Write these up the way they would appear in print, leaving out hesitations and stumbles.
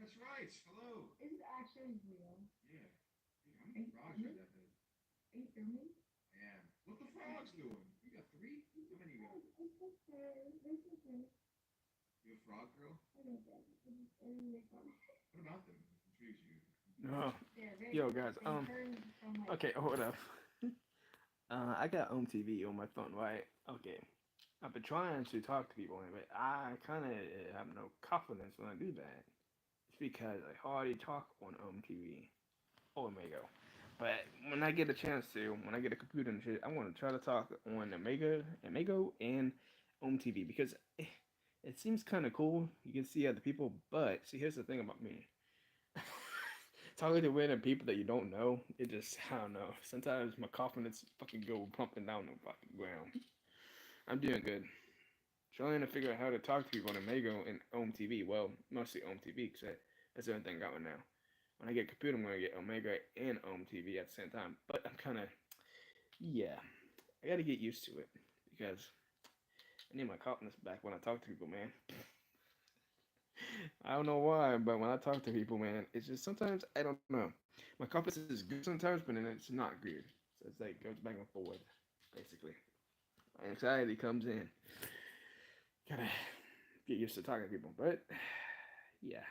That's right. Hello. Is it actually real? Yeah. Yeah, I'm Roger that day. Are you filming? I am. What the frogs doing? You got three? How many you got? You a frog girl? What about them? Intrigues you. Oh, yo, guys. Okay, hold up. I got Ometv on my phone, right? Okay. I've been trying to talk to people, but I kind of have no confidence when I do that. It's because I already talk on Ometv or Omegle. But when I get a chance to, when I get a computer and shit, I want to try to talk on Omegle and Ometv because it seems kind of cool. You can see other people, but see, here's the thing about me. Talking to random people that you don't know, it just I don't know. Sometimes my confidence fucking go pumping down the fucking ground. I'm doing good. Trying to figure out how to talk to people on Omegle and Ometv. Well, mostly Ometv because that's the only thing going now. When I get a computer, I'm gonna get Omega and Ometv at the same time. But I'm kind of yeah. I gotta get used to it because I need my confidence back when I talk to people, man. I don't know why, but when I talk to people, man, it's just sometimes I don't know. My confidence is good sometimes, but then it's not good. So it's like goes back and forth, basically. Anxiety comes in. Gotta get used to talking to people, but yeah.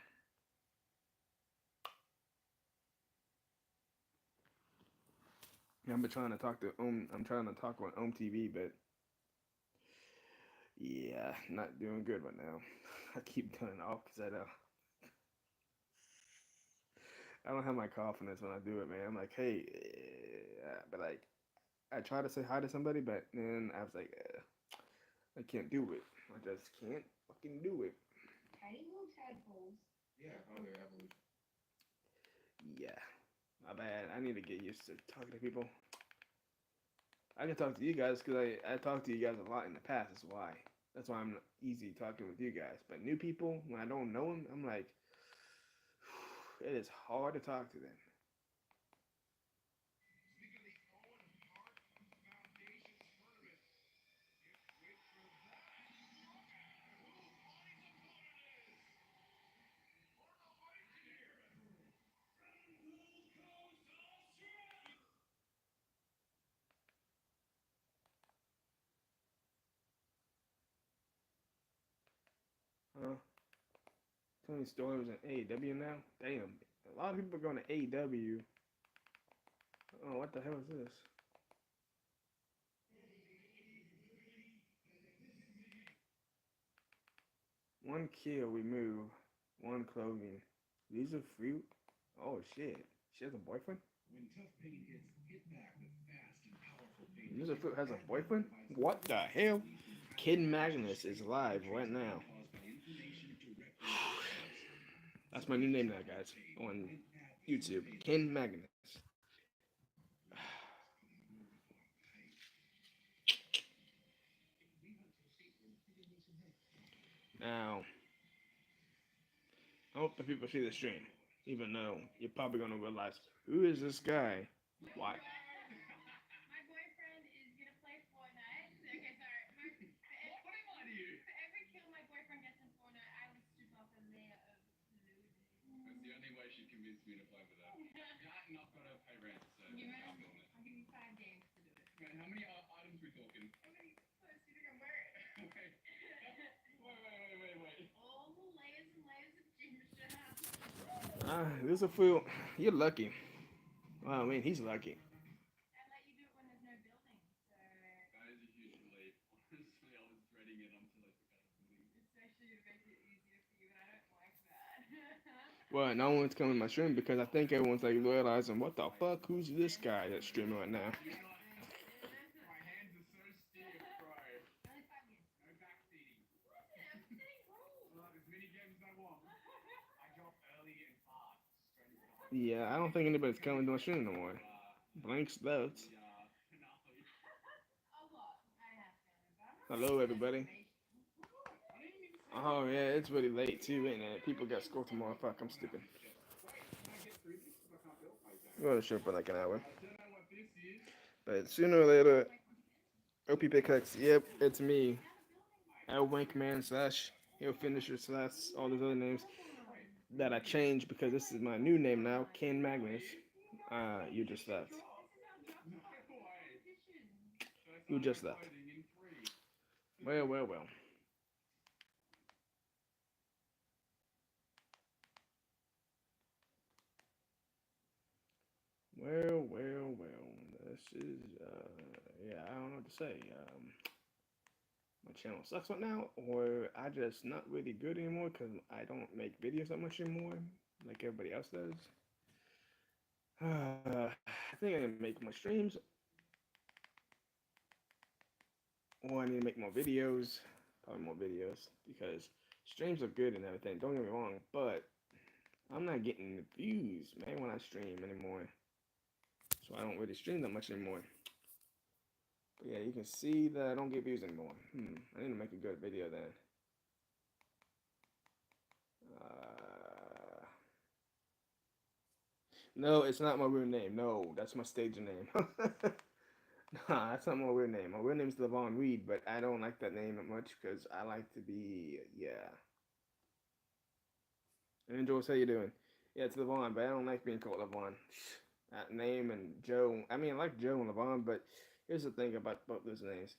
I've been trying to talk to I'm trying to talk on TV, but yeah, not doing good right now. I keep turning off because I don't have my confidence when I do it, man. I'm like, hey, but like I try to say hi to somebody, but then I was like, I can't do it. I just can't fucking do it. Tiny little tadpoles. Yeah, oh, they're evolution. Yeah, my bad. I need to get used to talking to people. I can talk to you guys because I talked to you guys a lot in the past. That's why. That's why I'm easy talking with you guys. But new people, when I don't know them, I'm like, it is hard to talk to them. Huh? Tony Storm's in AEW now? Damn. A lot of people are going to AEW. Oh, what the hell is this? One kill, we move. One clothing. These are fruit? Oh, shit. She has a boyfriend? When tough pain hits, hit back with fast and powerful pain These are fruit relief. has a Activate boyfriend? Pfizer's What the hell? pain relief Kid factor, which is Magnus is shown live to treat right pain now. caused by inflammation directly in the joints. That's my new Zelda name now, Triple guys, Pain on and add true YouTube. pain Ken relief. Magnus. Now, I hope the people see the stream, even though you're probably gonna realize who is this guy? Why? My boyfriend is gonna play Fortnite. Okay, sorry. What am I to you? For every kill my boyfriend gets in Fortnite, I will strip off a layer of clothing. That's the only way she convinced me to play with her. I'm not gonna pay rent, so I'll film it. I'll give you 5 games to do it. Wait, how many items we talking? How many clothes do you think I'm wearing? Wait. All the layers and layers of gym shit. There's a fool. You're lucky. Well, I mean, he's lucky. I let you do it when there's no building, so. That is a huge relief. Honestly, I was dreading it until I took out the building. It's actually to make it easier for you, and I don't like that. Well, no one's coming to my stream because I think everyone's like realizing, what the fuck? Who's this guy that's streaming right now? My hands are so stiff, bro. Only 5 games. No backseating. Listen, I'm sitting home. As many games as I want. I drop early and fast. Yeah, I don't think anybody's coming to my stream no more. Blanks left. A lot. I have found, but I'm not Hello, making everybody. reservations. I didn't even say that. Oh yeah, it's really late too, ain't it? People got school tomorrow. Fuck, I'm stupid. Wait, can I get through this? Because I can't build. Go to the show for like an hour. I don't know what this is. But sooner or later, OP Pickaxe. Yep, it's me. L Winkman slash Hill Finisher slash all those other names that I changed because this is my new name now, Ken Magnus. You just left. You just left. Well, well, well. Well, well, well. This is, yeah, I don't know what to say. My channel sucks right now, or I just not really good anymore because I don't make videos that much anymore, like everybody else does. I think I need to make more streams, or I need to make more videos. Probably more videos because streams are good and everything. Don't get me wrong, but I'm not getting the views, man, when I stream anymore. So I don't really stream that much anymore. But yeah, you can see that I don't get views anymore. I need to make a good video then. No, it's not my real name. No, that's my stage name. Nah, that's not my real name. My real name is Levon Reed, but I don't like that name that much because I like to be, yeah. And Joyce, how you doing? Yeah, it's Levon, but I don't like being called Levon. That name and Joe. I mean, I like Joe and Levon, but here's the thing about both those names.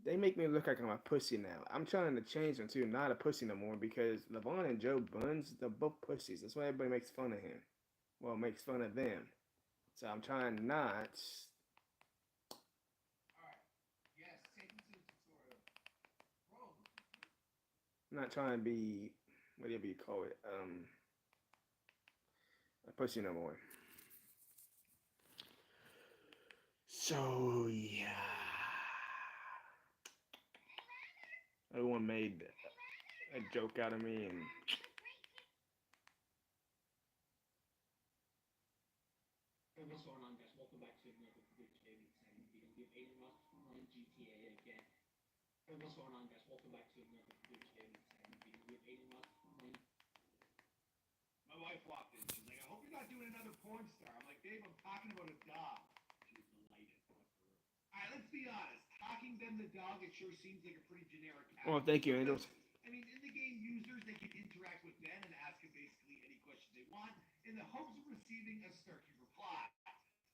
They make me look like I'm a pussy now. I'm trying to change them to not a pussy no more because Levon and Joe Buns, they're both pussies. That's why everybody makes fun of him. Well, makes fun of them. So I'm trying not. I'm not trying to be, whatever you call it, a pussy no more. So yeah, everyone made a joke out of me, and Hey, what's going on, guys? Welcome back to another good gaming segment. Video. We have Aiden Ross playing GTA again. Hey, what's going on, guys? Welcome back to another good gaming segment. Video. We have Aiden Ross playing. My wife walked in. She's like, I hope you're not doing another porn star. I'm like, babe, I'm talking about a dog. She was delighted. Alright, let's be honest. Talking Ben the dog, it sure seems like a pretty generic oh, thank you, Angels. I mean, in the game, users, they can interact with Ben and ask him basically any questions they want in the hopes of receiving a snarky reply.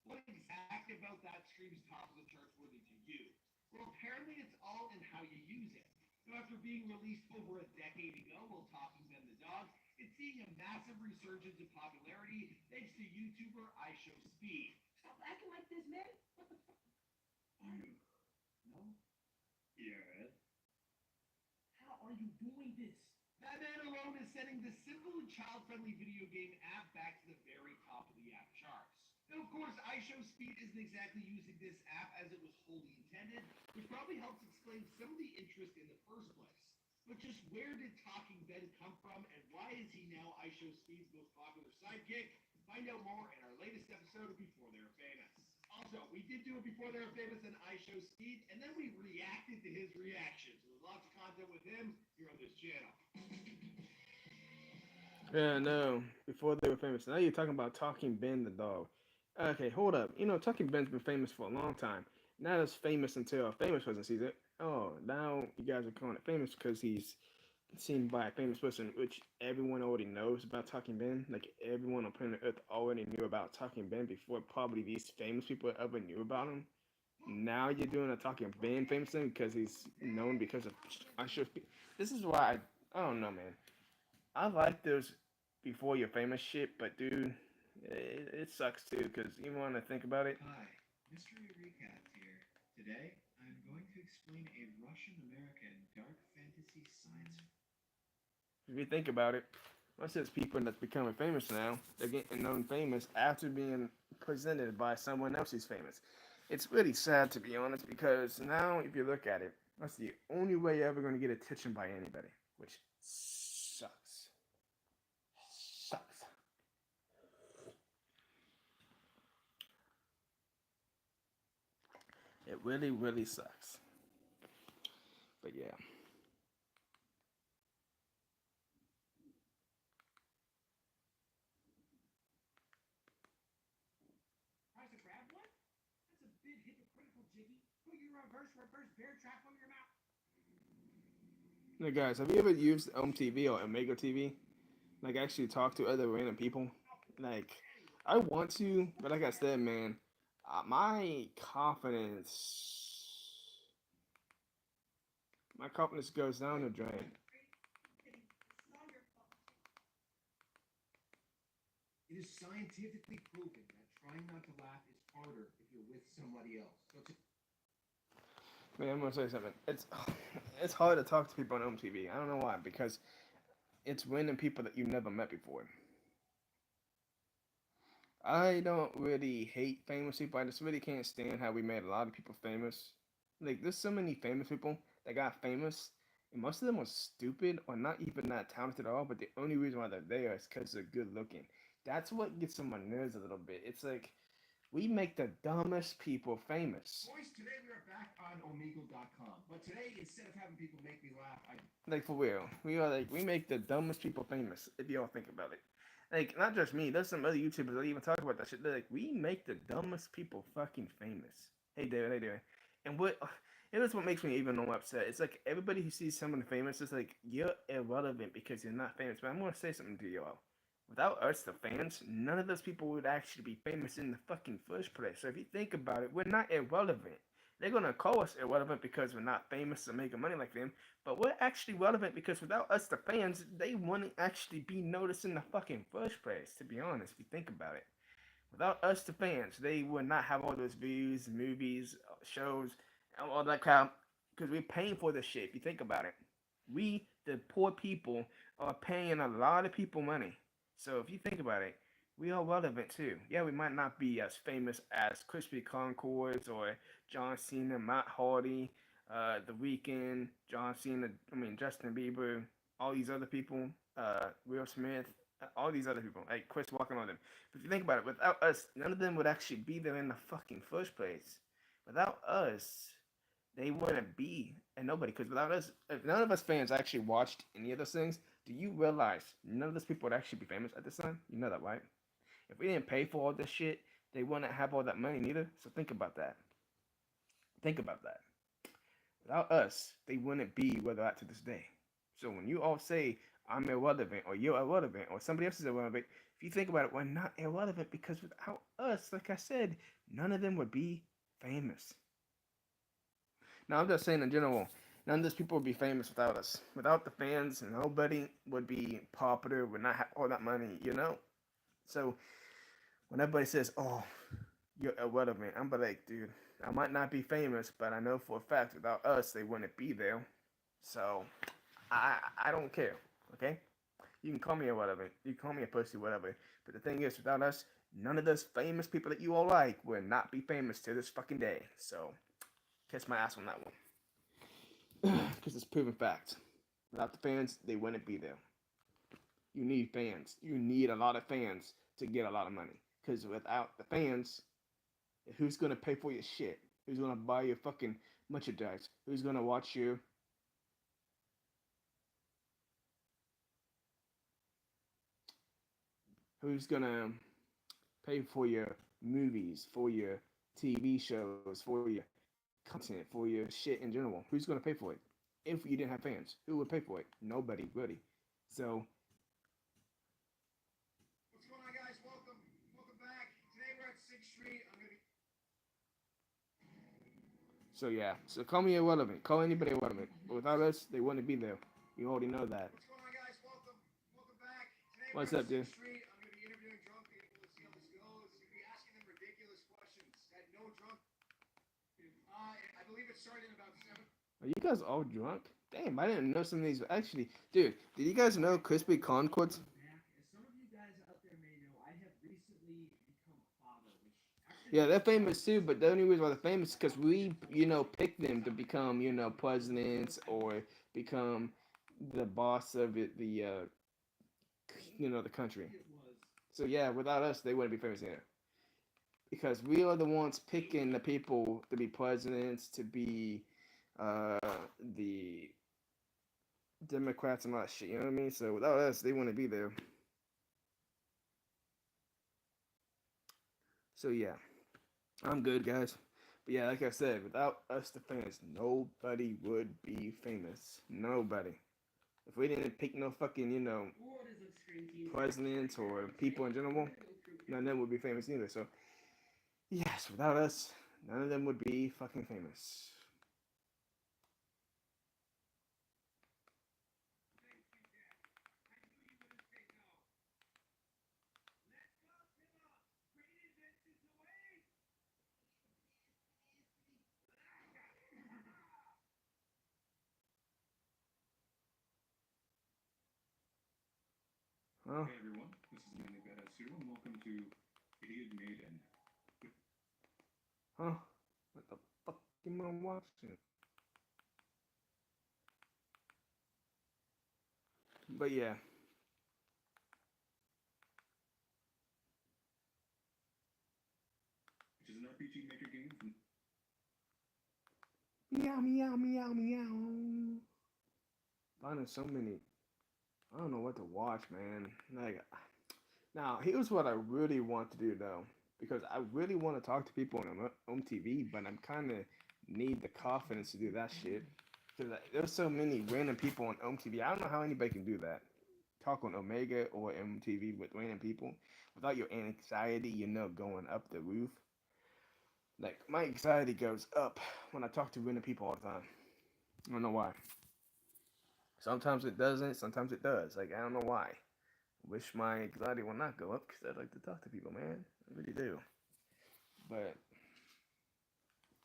What exactly about that screams top of the charts worthy to you? Well, apparently it's all in how you use it. Now, after being released over a decade ago while Talking Ben the Dog, it's seeing a massive resurgence in popularity thanks to YouTuber iShowSpeed. Stop acting like this, man. Are you? No? Yeah. How are you doing this? That man alone is sending this simple and child-friendly video game app back to the very top of the app charts. Now, of course, iShowSpeed isn't exactly using this app as it was wholly intended, which probably helps explain some of the interest in the first place. But just where did Talking Ben come from, and why is he now iShowSpeed's most popular sidekick? Find out more in our latest episode of Before They're Famous. Also, we did do a Before They're Famous on iShowSpeed, and then we reacted to his reaction. So there's lots of content with him here on this channel. Yeah, no. Before they were famous. Now you're talking about Talking Ben the dog. Okay, hold up. You know, Talking Ben's been famous for a long time. Not as famous until a famous person sees it. Oh, now you guys are calling it famous because he's seen by a famous person, which everyone already knows about Talking Ben. Like everyone on planet Earth already knew about Talking Ben before probably these famous people ever knew about him. Now you're doing a Talking Ben famous thing because he's known because of I should. This is why I don't know, man. I like those before you're famous shit, but dude, it sucks too because you want to think about it. Hi, Mystery Recap here. Today, I'm going to explain a Russian-American dark fantasy science. If you think about it, most of those people that's becoming famous now, they're getting known famous after being presented by someone else who's famous. It's really sad to be honest because now if you look at it, that's the only way you're ever going to get attention by anybody, which sucks. Sucks. It really, really sucks. But yeah. Tries to grab one? That's a bit hypocritical, Jiggy. Put your reverse bear trap on your mouth. Hey guys, have you ever used Ometv or Omegle TV? Like actually talk to other random people? Like, I want to, but like I said, man, my confidence goes down the drain. It is scientifically proven that trying not to laugh is harder if you're with somebody else. Man, I'm gonna say something. It's hard to talk to people on Ometv. I don't know why, because it's random people that you've never met before. I don't really hate famous people. I just really can't stand how we made a lot of people famous. Like, there's so many famous people that got famous, and most of them are stupid or not even that talented at all. But the only reason why they're there is because they're good looking. That's what gets on my nerves a little bit. It's like we make the dumbest people famous. Boys, today we are back on Omegle.com. But today, instead of having people make me laugh, Like for real, we make the dumbest people famous. If y'all think about it, like not just me. There's some other YouTubers that even talk about that shit. They're like, we make the dumbest people fucking famous. Hey David, hey David, and what? And that's what makes me even more upset. It's like everybody who sees someone famous is like, you're irrelevant because you're not famous. But I'm gonna say something to y'all. Without us, the fans, none of those people would actually be famous in the fucking first place. So if you think about it, we're not irrelevant. They're gonna call us irrelevant because we're not famous or making money like them, but we're actually relevant because without us, the fans, they wouldn't actually be noticed in the fucking first place. To be honest, if you think about it, without us, the fans, they would not have all those views, movies, shows, all that crap. Because we're paying for this shit. If you think about it, we, the poor people, are paying a lot of people money. So if you think about it, we are relevant too. Yeah, we might not be as famous as Crispy Concords or John Cena, Matt Hardy, The Weeknd, John Cena. I mean Justin Bieber, all these other people, Will Smith, all these other people, like Chris Walker, all them. But if you think about it, without us, none of them would actually be there in the fucking first place. Without us, they wouldn't be and nobody. Because without us, if none of us fans actually watched any of those things, do you realize none of those people would actually be famous at this time? You know that, right? If we didn't pay for all this shit, they wouldn't have all that money neither. So think about that. Think about that. Without us, they wouldn't be where they're at to this day. So when you all say I'm irrelevant or you're irrelevant or somebody else is irrelevant, if you think about it, we're not irrelevant because without us, like I said, none of them would be famous. Now I'm just saying in general, none of those people would be famous without us. Without the fans, nobody would be popular, would not have all that money, you know? So when everybody says, "Oh, you're irrelevant," I'm like, dude, I might not be famous, but I know for a fact without us, they wouldn't be there. So I don't care. Okay, you can call me irrelevant, you can call me a pussy, whatever. But the thing is, without us, none of those famous people that you all like will not be famous to this fucking day. So kiss my ass on that one, because it's proven fact. Without the fans, they wouldn't be there. You need fans. You need a lot of fans to get a lot of money. Because without the fans, who's gonna pay for your shit? Who's gonna buy your fucking merchandise? Who's gonna watch you? Who's gonna pay for your movies, for your TV shows, for your content, for your shit in general? Who's gonna pay for it? If you didn't have fans, who would pay for it? Nobody, really. So what's going on, guys? Welcome back. Today we're at 6th Street. I'm gonna be. So yeah, so call me irrelevant. Call anybody irrelevant. But without us, they wouldn't be there. You already know that. What's going on, guys? Welcome back. Today we're What's at up, dude? 6th Street. I'm gonna be interviewing drunk people. Let's see how this goes. Gonna be asking them ridiculous questions that no drunk. I believe it started in about 7. Are you guys all drunk? Damn, I didn't know some of these. Actually, dude, did you guys know Crispy Concords? Back, as some of you guys out there may know, I have recently become a father, which actually Yeah, they're coincides famous too, but the only reason why they're famous is because we, pick them to become, presidents or become the boss of it, the country. it was. So yeah, without us, they wouldn't be famous here. Because we are the ones picking the people to be presidents, to be uh, the Democrats and all that shit. You know what I mean? So without us, they wouldn't be there. So yeah, I'm good, guys. But yeah, like I said, without us, the fans, nobody would be famous. Nobody. If we didn't pick no fucking, What is up, Screen Team? presidents or people in general, none of them would be famous either. So, yes, without us, none of them would be fucking famous. Huh? Hey everyone, this is Omegle and welcome to Idiot Maiden. Huh? What the fuck am I watching? But yeah. Which is an RPG Maker game from Meow, meow, meow, meow. Finding so many. I don't know what to watch, man. Like, now, here's what I really want to do, though. Because I really want to talk to people on Ometv, but I'm kind of need the confidence to do that shit. Because there's so many random people on Ometv. I don't know how anybody can do that. Talk on Omega or MTV with random people without your anxiety, going up the roof. Like, my anxiety goes up when I talk to random people all the time. I don't know why. Sometimes it doesn't, sometimes it does. Like, I don't know why. Wish my anxiety will not go up because I'd like to talk to people, man. I really do. But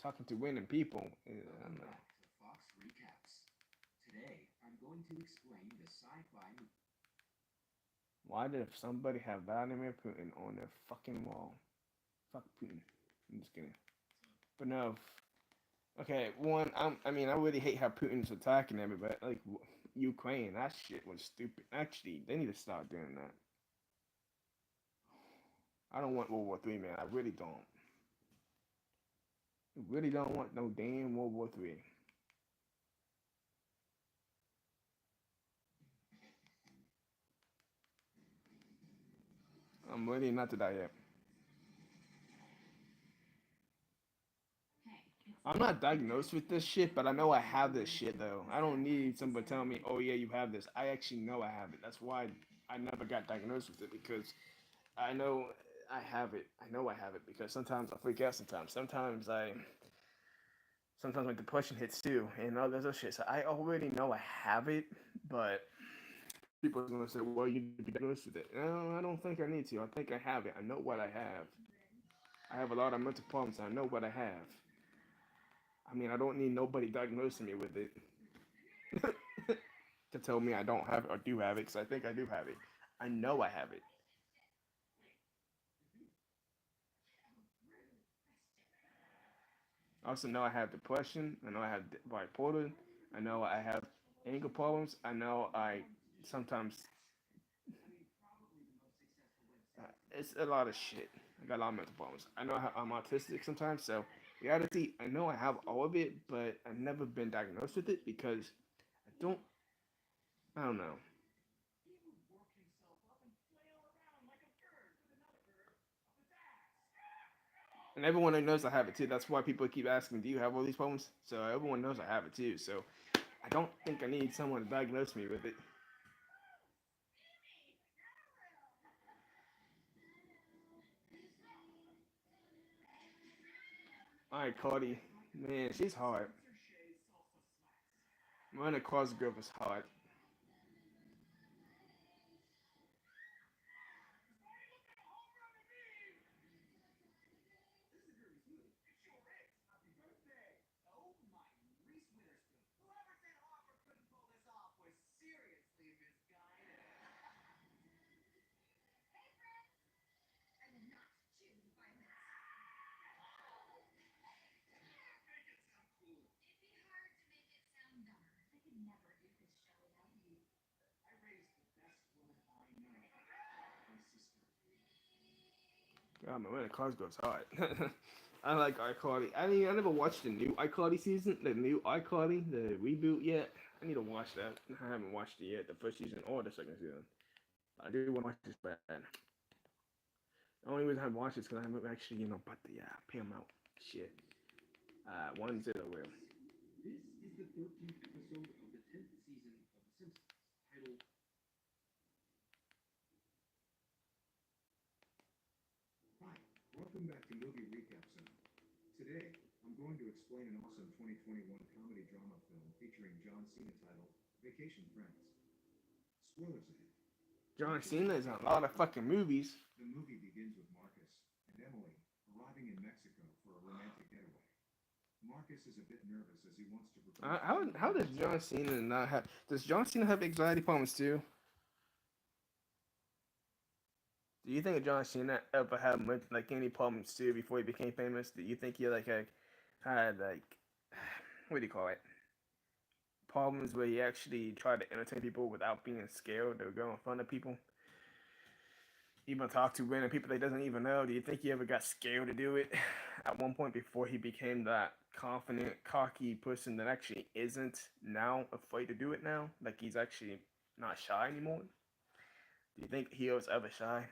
talking to random people, I don't Welcome know. back to Fox Recaps. Today, I'm going to explain the sci-fi movie. Why did somebody have Vladimir Putin on their fucking wall? Fuck Putin. I'm just kidding. But no. Okay, one, I mean, I really hate how Putin's attacking everybody. Like, Ukraine, that shit was stupid. Actually, they need to stop doing that. I don't want World War III, man. I really don't. I really don't want no damn World War III. I'm ready not to die yet. I'm not diagnosed with this shit, but I know I have this shit though. I don't need somebody telling me, "Oh yeah, you have this." I actually know I have it. That's why I never got diagnosed with it because I know I have it. I know I have it because sometimes I freak out. Sometimes my depression hits too, and all this other shit. So I already know I have it, but people are gonna say, "Well, you need to be diagnosed with it." No, I don't think I need to. I think I have it. I know what I have. I have a lot of mental problems. I know what I have. I mean, I don't need nobody diagnosing me with it to tell me I don't have it or do have it, because I think I do have it. I know I have it. I also know I have depression. I know I have bipolar. I know I have anger problems. I know I sometimes it's a lot of shit. I got a lot of mental problems. I know I'm autistic sometimes, so reality, I know I have all of it, but I've never been diagnosed with it because I don't. I don't know. And everyone knows I have it too. That's why people keep asking, "Do you have all these problems?" So everyone knows I have it too. So I don't think I need someone to diagnose me with it. All right, Cody. Man, she's hard. Miranda Cosgrove is hard. God, Miranda Cosgrove's hard. I like iCarly. I mean, I never watched the new iCarly season, the new iCarly, the reboot yet. I need to watch that. I haven't watched it yet, the first season or the second season. But I do want to watch this bad. The only reason I haven't watched it is because I haven't actually, bought the Paramount shit. 1-0 will. This is the 13th episode of the 10th season of The Simpsons. it'll Hi, welcome back to Movie Recap Zone. Today, I'm going to explain an awesome 2021 comedy drama film featuring John Cena titled Vacation Friends. Spoilers ahead. John Cena's in a lot of fucking movies. The movie begins with Marcus and Emily arriving in Mexico for a romantic getaway. Marcus is a bit nervous as he wants to propose. How does John Cena not have? Does John Cena have anxiety problems too? Do you think John Cena ever had much, like any problems too before he became famous? Do you think he like had like what do you call it? Problems where he actually tried to entertain people without being scared or go in front of people? Even talk to random people that he doesn't even know. Do you think he ever got scared to do it at one point before he became that confident, cocky person that actually isn't now afraid to do it now? Like he's actually not shy anymore? Do you think he was ever shy?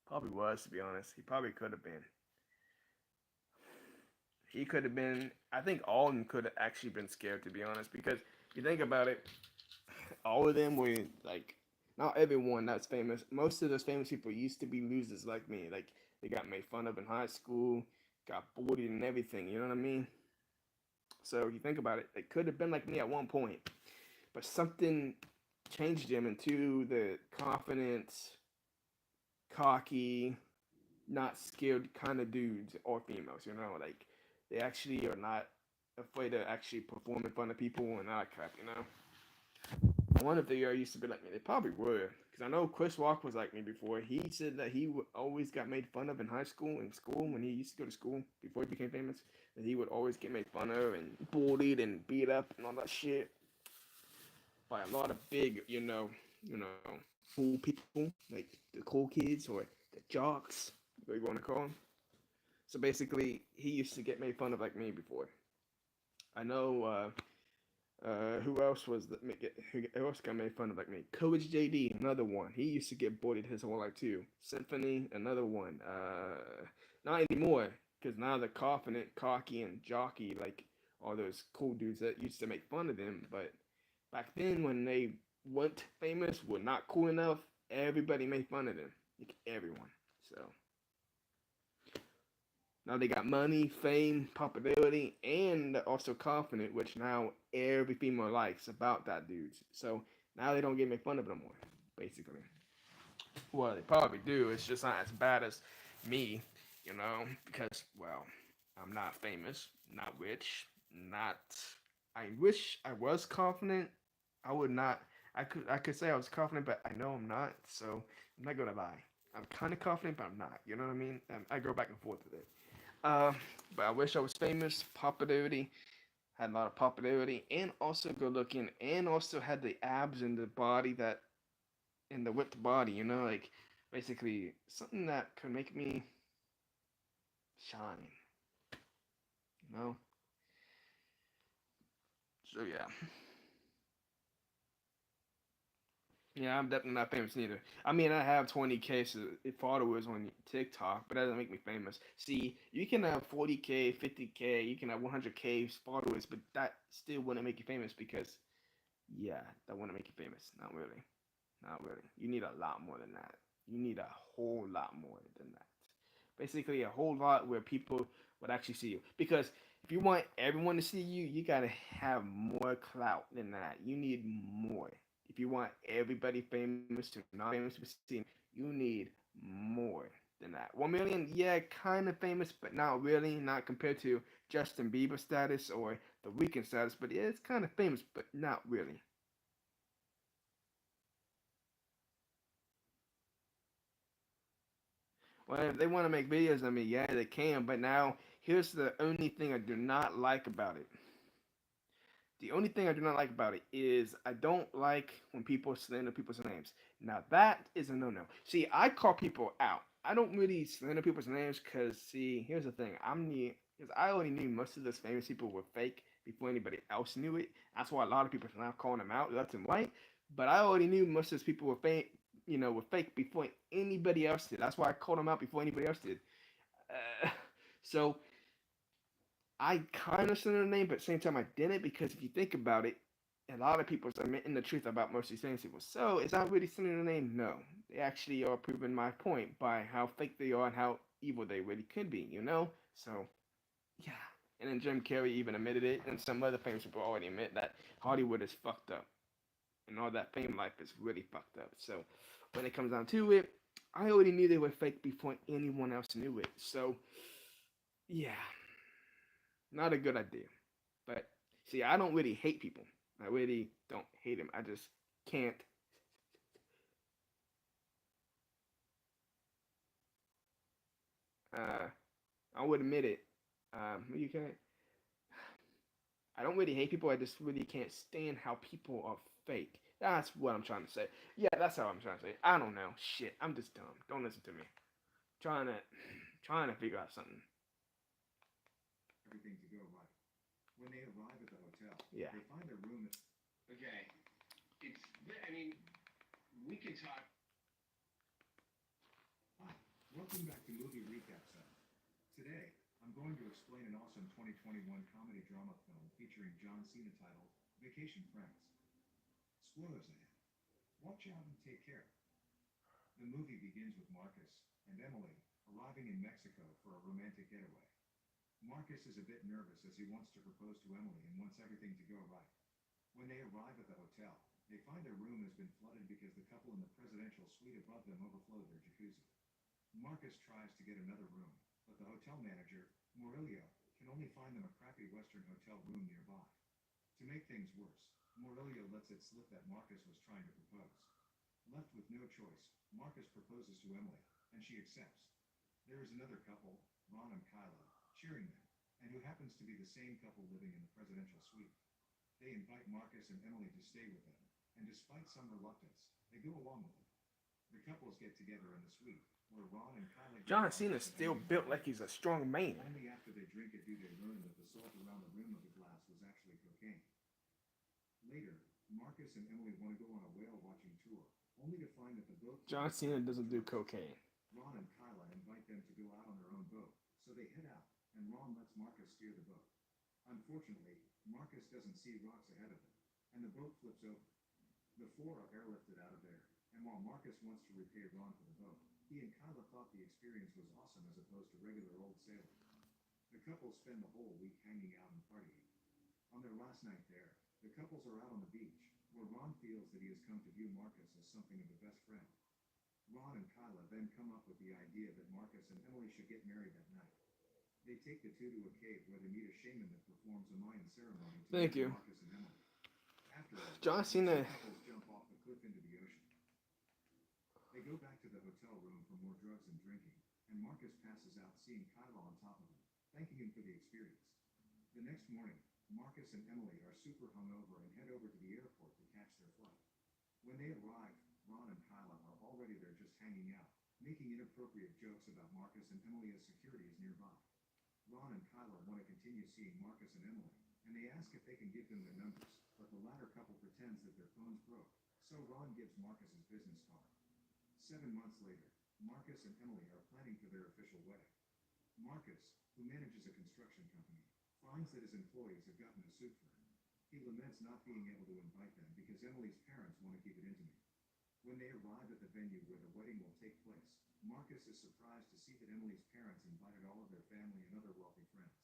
Probably was, to be honest. He probably could have been. He could have been. I think all of them could have actually been scared, to be honest, because you think about it, all of them were like, not everyone that's famous. Most of those famous people used to be losers like me. Like they got made fun of in high school, got bullied and everything. You know what I mean? So you think about it, they could have been like me at one point, but something changed them into the confident, cocky, not scared kind of dudes or females. You know, like they actually are not afraid to actually perform in front of people and all that crap. You know. I wonder if they used to be like me. They probably were, because I know Chris Rock was like me before. He said that he would always got made fun of in high school, in school when he used to go to school before he became famous. That he would always get made fun of and bullied and beat up and all that shit by a lot of big, cool people like the cool kids or the jocks, what you want to call them. So basically, he used to get made fun of like me before. I know. Who else was that? Who else got made fun of like me? Coach JD, another one. He used to get bullied his whole life too. Symphony, another one. Not anymore, because now they're confident, cocky, and jockey like all those cool dudes that used to make fun of them. But back then, when they weren't famous, were not cool enough, everybody made fun of them. Like everyone. So now they got money, fame, popularity, and they're also confident, which now every female likes about that dude. So now they don't get made fun of no more, basically. Well, they probably do. It's just not as bad as me, because, well, I'm not famous, not rich, not. I wish I was confident. I would not. I could say I was confident, but I know I'm not. So I'm not gonna lie. I'm kind of confident, but I'm not. You know what I mean? I go back and forth with it. Uh, but I wish I was famous, popularity, had a lot of popularity, and also good looking, and also had the abs and the body that, in the whipped body, like basically something that could make me shine, you know? So yeah. Yeah, I'm definitely not famous neither. I mean, I have 20K followers on TikTok, but that doesn't make me famous. See, you can have 40K, 50K, you can have 100K followers, but that still wouldn't make you famous because, yeah, that wouldn't make you famous. Not really. Not really. You need a lot more than that. You need a whole lot more than that. Basically, a whole lot where people would actually see you. Because if you want everyone to see you, you gotta have more clout than that. You need more. If you want everybody famous to not famous to be seen, you need more than that. 1 million, yeah, kind of famous, but not really. Not compared to Justin Bieber status or The Weeknd status, but yeah, it's kind of famous, but not really. Well, if they want to make videos of me, yeah, they can. But now, here's the only thing I do not like about it. The only thing I do not like about it is I don't like when people slander people's names. Now that is a no-no. See, I call people out. I don't really slander people's names because, see, here's the thing. Because I already knew most of those famous people were fake before anybody else knew it. That's why a lot of people are now calling them out left and right. But I already knew most of those people were fake, were fake before anybody else did. That's why I called them out before anybody else did. Uh, so I kind of slandered the name, but at the same time I didn't because if you think about it, a lot of people are admitting the truth about most of these famous people. So is that really sending the name? No. They actually are proving my point by how fake they are and how evil they really could be, you know? So, yeah. And then Jim Carrey even admitted it, and some other famous people already admit that Hollywood is fucked up. And all that fame life is really fucked up. So, when it comes down to it, I already knew they were fake before anyone else knew it. So, yeah. Not a good idea. But, see, I don't really hate people. I really don't hate them. I just can't. Uh, I would admit it. You can't. I don't really hate people. I just really can't stand how people are fake. That's what I'm trying to say. Yeah, that's how I'm trying to say. I don't know. Shit, I'm just dumb. Don't listen to me. Trying to, trying to figure out something. Everything to go right. When they arrive at the hotel, Yeah. they find their room. Okay. I mean, we could talk. Hi, welcome back to Movie Recap Center. Today, I'm going to explain an awesome 2021 comedy drama film featuring John Cena titled Vacation Friends. Spoilers ahead. Watch out and take care. The movie begins with Marcus and Emily arriving in Mexico for a romantic getaway. Marcus is a bit nervous as he wants to propose to Emily and wants everything to go right. When they arrive at the hotel, they find their room has been flooded because the couple in the presidential suite above them overflowed their jacuzzi. Marcus tries to get another room, but the hotel manager, Murillo, can only find them a crappy Western hotel room nearby. To make things worse, Murillo lets it slip that Marcus was trying to propose. Left with no choice, Marcus proposes to Emily, and she accepts. There is another couple, Ron and Kyla, cheering them, and who happens to be the same couple living in the presidential suite. They invite Marcus and Emily to stay with them, and despite some reluctance, they go along with it. The couples get together in the suite, where Ron and Kyla John Cena's still built like he's a strong man. only after they drink it do they learn that the salt around the rim of the glass was actually cocaine. Later, Marcus and Emily want to go on a whale watching tour, only to find that the boat... John Cena doesn't do cocaine. Ron and Kyla invite them to go out on their own boat, so they head out, and Ron lets Marcus steer the boat. Unfortunately, Marcus doesn't see rocks ahead of them, and the boat flips over. The four are airlifted out of there, and while Marcus wants to repay Ron for the boat, he and Kyla thought the experience was awesome as opposed to regular old sailing. The couple spend the whole week hanging out and partying. On their last night there, the couples are out on the beach, where Ron feels that he has come to view Marcus as something of a best friend. Ron and Kyla then come up with the idea that Marcus and Emily should get married that night. They take the two to a cave where they meet a shaman that performs a Mayan ceremony to Thank you. Marcus and Emily. Afterwards, John the Cena. two couples jump off the cliff into the ocean. They go back to the hotel room for more drugs and drinking, and Marcus passes out seeing Kyla on top of him, thanking him for the experience. The next morning, Marcus and Emily are super hungover and head over to the airport to catch their flight. When they arrive, Ron and Kyla are already there just hanging out, making inappropriate jokes about Marcus and Emily as security is nearby. Ron and Kyla want to continue seeing Marcus and Emily, and they ask if they can give them their numbers, but the latter couple pretends that their phones broke, so Ron gives Marcus his business card. 7 months later, Marcus and Emily are planning for their official wedding. Marcus, who manages a construction company, finds that his employees have gotten a suit for him. He laments not being able to invite them because Emily's parents want to keep it intimate. When they arrive at the venue where the wedding will take place, Marcus is surprised to see that Emily's parents invited all of their family and other wealthy friends.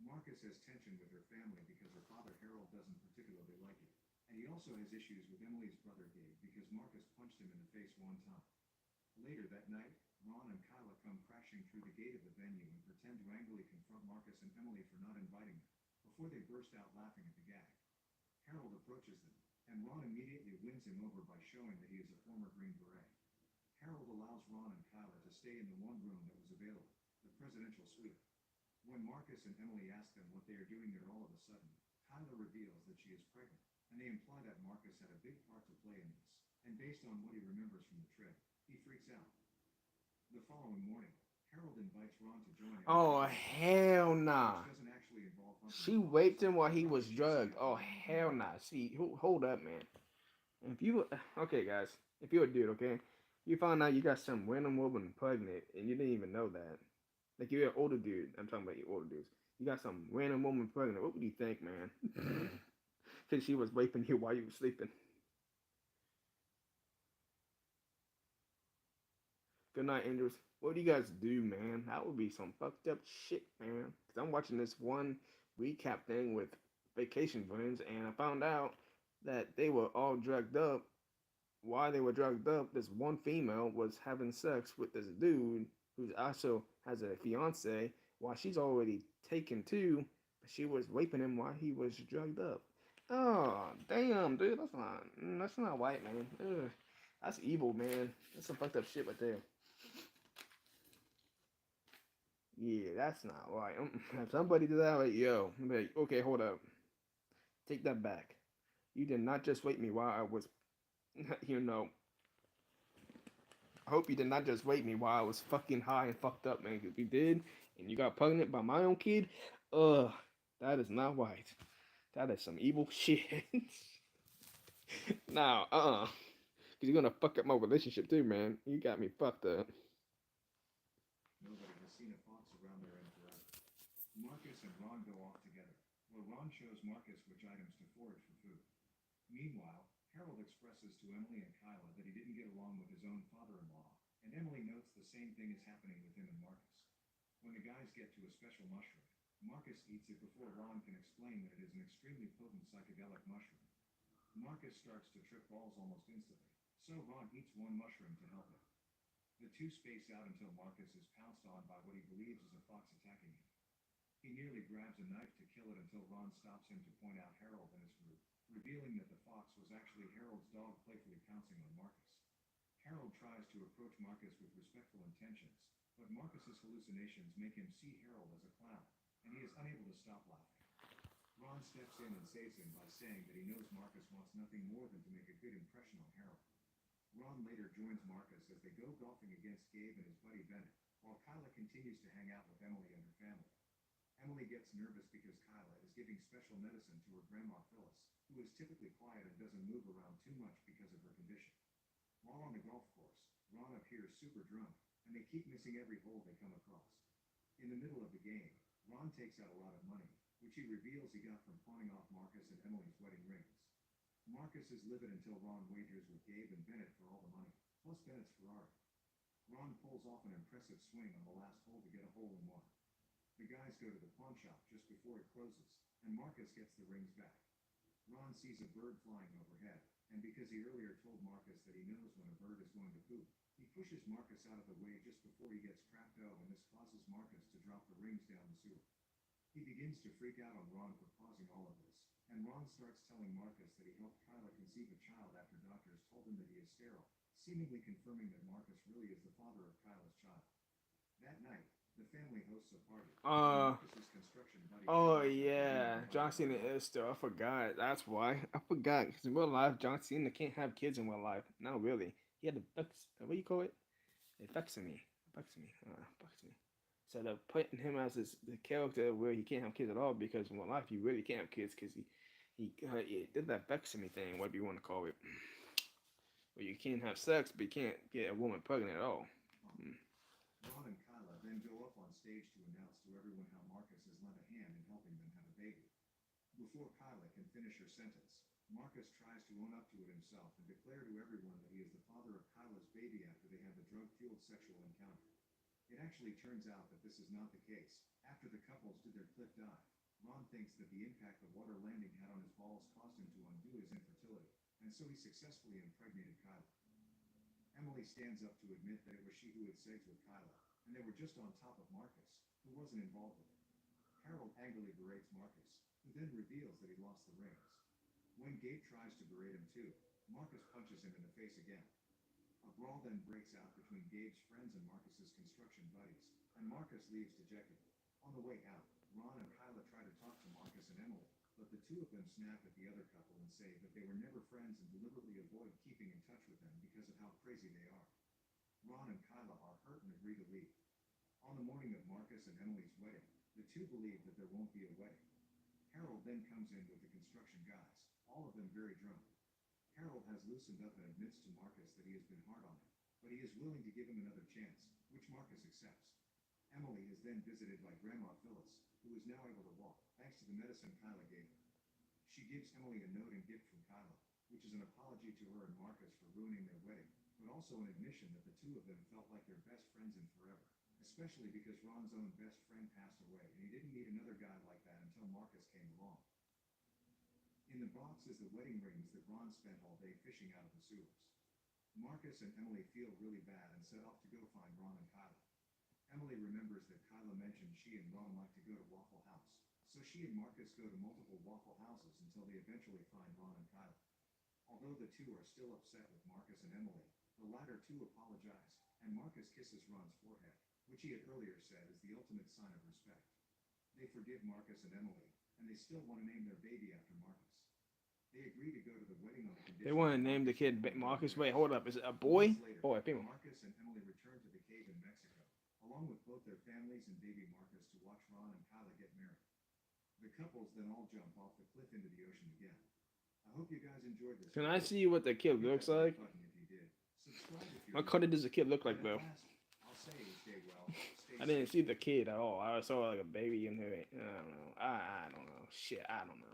Marcus has tension with her family because her father Harold doesn't particularly like it, and he also has issues with Emily's brother Gabe because Marcus punched him in the face one time. Later that night, Ron and Kyla come crashing through the gate of the venue and pretend to angrily confront Marcus and Emily for not inviting them, before they burst out laughing at the gag. Harold approaches them, and Ron immediately wins him over by showing that he is a former Green Beret. Harold allows Ron and Kyla to stay in the one room that was available, the presidential suite. When Marcus and Emily ask them what they are doing there all of a sudden, Kyla reveals that she is pregnant, and they imply that Marcus had a big part to play in this, and based on what he remembers from the trip, he freaks out. The following morning, Harold invites Ron to join him. Oh, hell nah. Which doesn't actually involve hunting She dogs. raped him while he was drugged. Oh, hell nah. See, hold up, man. If you, okay, guys, if you're a dude, okay, you found out you got some random woman pregnant and you didn't even know that. Like, you're an older dude. I'm talking about you older dudes. You got some random woman pregnant. What would you think, man? because she was raping you while you were sleeping. Good night, Andrews. What do you guys do, man? That would be some fucked up shit, man. Because I'm watching this one recap thing with vacation friends, and I found out that they were all drugged up. While they were drugged up, this one female was having sex with this dude who also has a fiance while she's already taken too, but she was raping him while he was drugged up. Oh, damn, dude, that's not white, man. Ugh, that's evil, man. That's some fucked up shit right there. Yeah, that's not right. If somebody did that, like, yo, I'm like, okay, hold up, take that back. You did not just rape me while I was, you know, I hope you did not just rape me while I was fucking high and fucked up, man. Because you did, and you got pregnant by my own kid. Ugh, that is not right. That is some evil shit. Now, because you're gonna fuck up my relationship too, man. You got me fucked up. Nobody has seen a fox around their end forever. Marcus and Ron go off together, where Ron shows Marcus which items to forage for food. Meanwhile, Harold expresses to Emily and Kyla that he didn't get along with his own father-in-law, and Emily notes the same thing is happening with him and Marcus. When the guys get to a special mushroom, Marcus eats it before Ron can explain that it is an extremely potent psychedelic mushroom. Marcus starts to trip balls almost instantly, so Ron eats one mushroom to help him. The two space out until Marcus is pounced on by what he believes is a fox attacking him. He nearly grabs a knife to kill it until Ron stops him to point out Harold and his group, revealing that the fox was actually Harold's dog playfully pouncing on Marcus. Harold tries to approach Marcus with respectful intentions, but Marcus's hallucinations make him see Harold as a clown, and he is unable to stop laughing. Ron steps in and saves him by saying that he knows Marcus wants nothing more than to make a good impression on Harold. Ron later joins Marcus as they go golfing against Gabe and his buddy Bennett, while Kyla continues to hang out with Emily and her family. Emily gets nervous because Kyla is giving special medicine to her grandma Phyllis, who is typically quiet and doesn't move around too much because of her condition. While on the golf course, Ron appears super drunk, and they keep missing every hole they come across. In the middle of the game, Ron takes out a lot of money, which he reveals he got from pawning off Marcus and Emily's wedding rings. Marcus is livid until Ron wagers with Gabe and Bennett for all the money, plus Bennett's Ferrari. Ron pulls off an impressive swing on the last hole to get a hole-in-one. The guys go to the pawn shop just before it closes, and Marcus gets the rings back. Ron sees a bird flying overhead, and because he earlier told Marcus that he knows when a bird is going to poop, he pushes Marcus out of the way just before he gets trapped out, and this causes Marcus to drop the rings down the sewer. He begins to freak out on Ron for causing all of this, and Ron starts telling Marcus that he helped Kyla conceive a child after doctors told him that he is sterile, seemingly confirming that Marcus really is the father of Kyla's child. That night, the family hosts a party. Marcus's construction buddy. Oh yeah, John Cena is still. I forgot. That's why I forgot. Because in real life, John Cena can't have kids in real life. Not really. He had the what do you call it? Vasectomy. Vasectomy. So they're putting him as the character where he can't have kids at all because in real life he really can't have kids because he did that vasectomy thing, whatever you want to call it, where you can't have sex but you can't get a woman pregnant at all. Ron and Kyla then go up on stage to announce to everyone how Marcus has lent a hand in helping them have a baby. Before Kyla can finish her sentence, Marcus tries to own up to it himself and declare to everyone that he is the father of Kyla's baby after they have the drug-fueled sexual encounter. It actually turns out that this is not the case. After the couples did their cliff dive, Ron thinks that the impact the water landing had on his balls caused him to undo his infertility, and so he successfully impregnated Kyla. Emily stands up to admit that it was she who had sex with Kyla, and they were just on top of Marcus, who wasn't involved with it. Harold angrily berates Marcus, who then reveals that he lost the rings. When Gabe tries to berate him too, Marcus punches him in the face again. A brawl then breaks out between Gabe's friends and Marcus's construction buddies, and Marcus leaves dejected. On the way out, Ron and Kyla try to talk to Marcus and Emily, but the two of them snap at the other couple and say that they were never friends and deliberately avoid keeping in touch with them because of how crazy they are. Ron and Kyla are hurt and agree to leave. On the morning of Marcus and Emily's wedding, the two believe that there won't be a wedding. Harold then comes in with the construction guys, all of them very drunk. Harold has loosened up and admits to Marcus that he has been hard on him, but he is willing to give him another chance, which Marcus accepts. Emily is then visited by Grandma Phyllis, who is now able to walk, thanks to the medicine Kyla gave her. She gives Emily a note and gift from Kyla, which is an apology to her and Marcus for ruining their wedding, but also an admission that the two of them felt like they're best friends in forever, especially because Ron's own best friend passed away, and he didn't meet another guy like that until Marcus came along. In the box is the wedding rings that Ron spent all day fishing out of the sewers. Marcus and Emily feel really bad and set off to go find Ron and Kyla. Emily remembers that Kyla mentioned she and Ron like to go to Waffle House, so she and Marcus go to multiple Waffle Houses until they eventually find Ron and Kyla. Although the two are still upset with Marcus and Emily, the latter too apologize, and Marcus kisses Ron's forehead, which he had earlier said is the ultimate sign of respect. They forgive Marcus and Emily, and they still want to name their baby after Marcus. They agree to go to the wedding on the condition They want to name the kid Marcus. Wait, hold up. Is it a boy? Boy, female. Marcus and Emily return to the cave in Mexico, along with both their families and baby Marcus, to watch Ron and Kyla get married. The couples then all jump off the cliff into the ocean again. I hope you guys enjoyed this. Can I see what the kid looks like? What color does the kid look like, bro? I'll say stay well. I didn't see the kid at all. I saw like a baby in there. I don't know. I don't know. Shit, I don't know.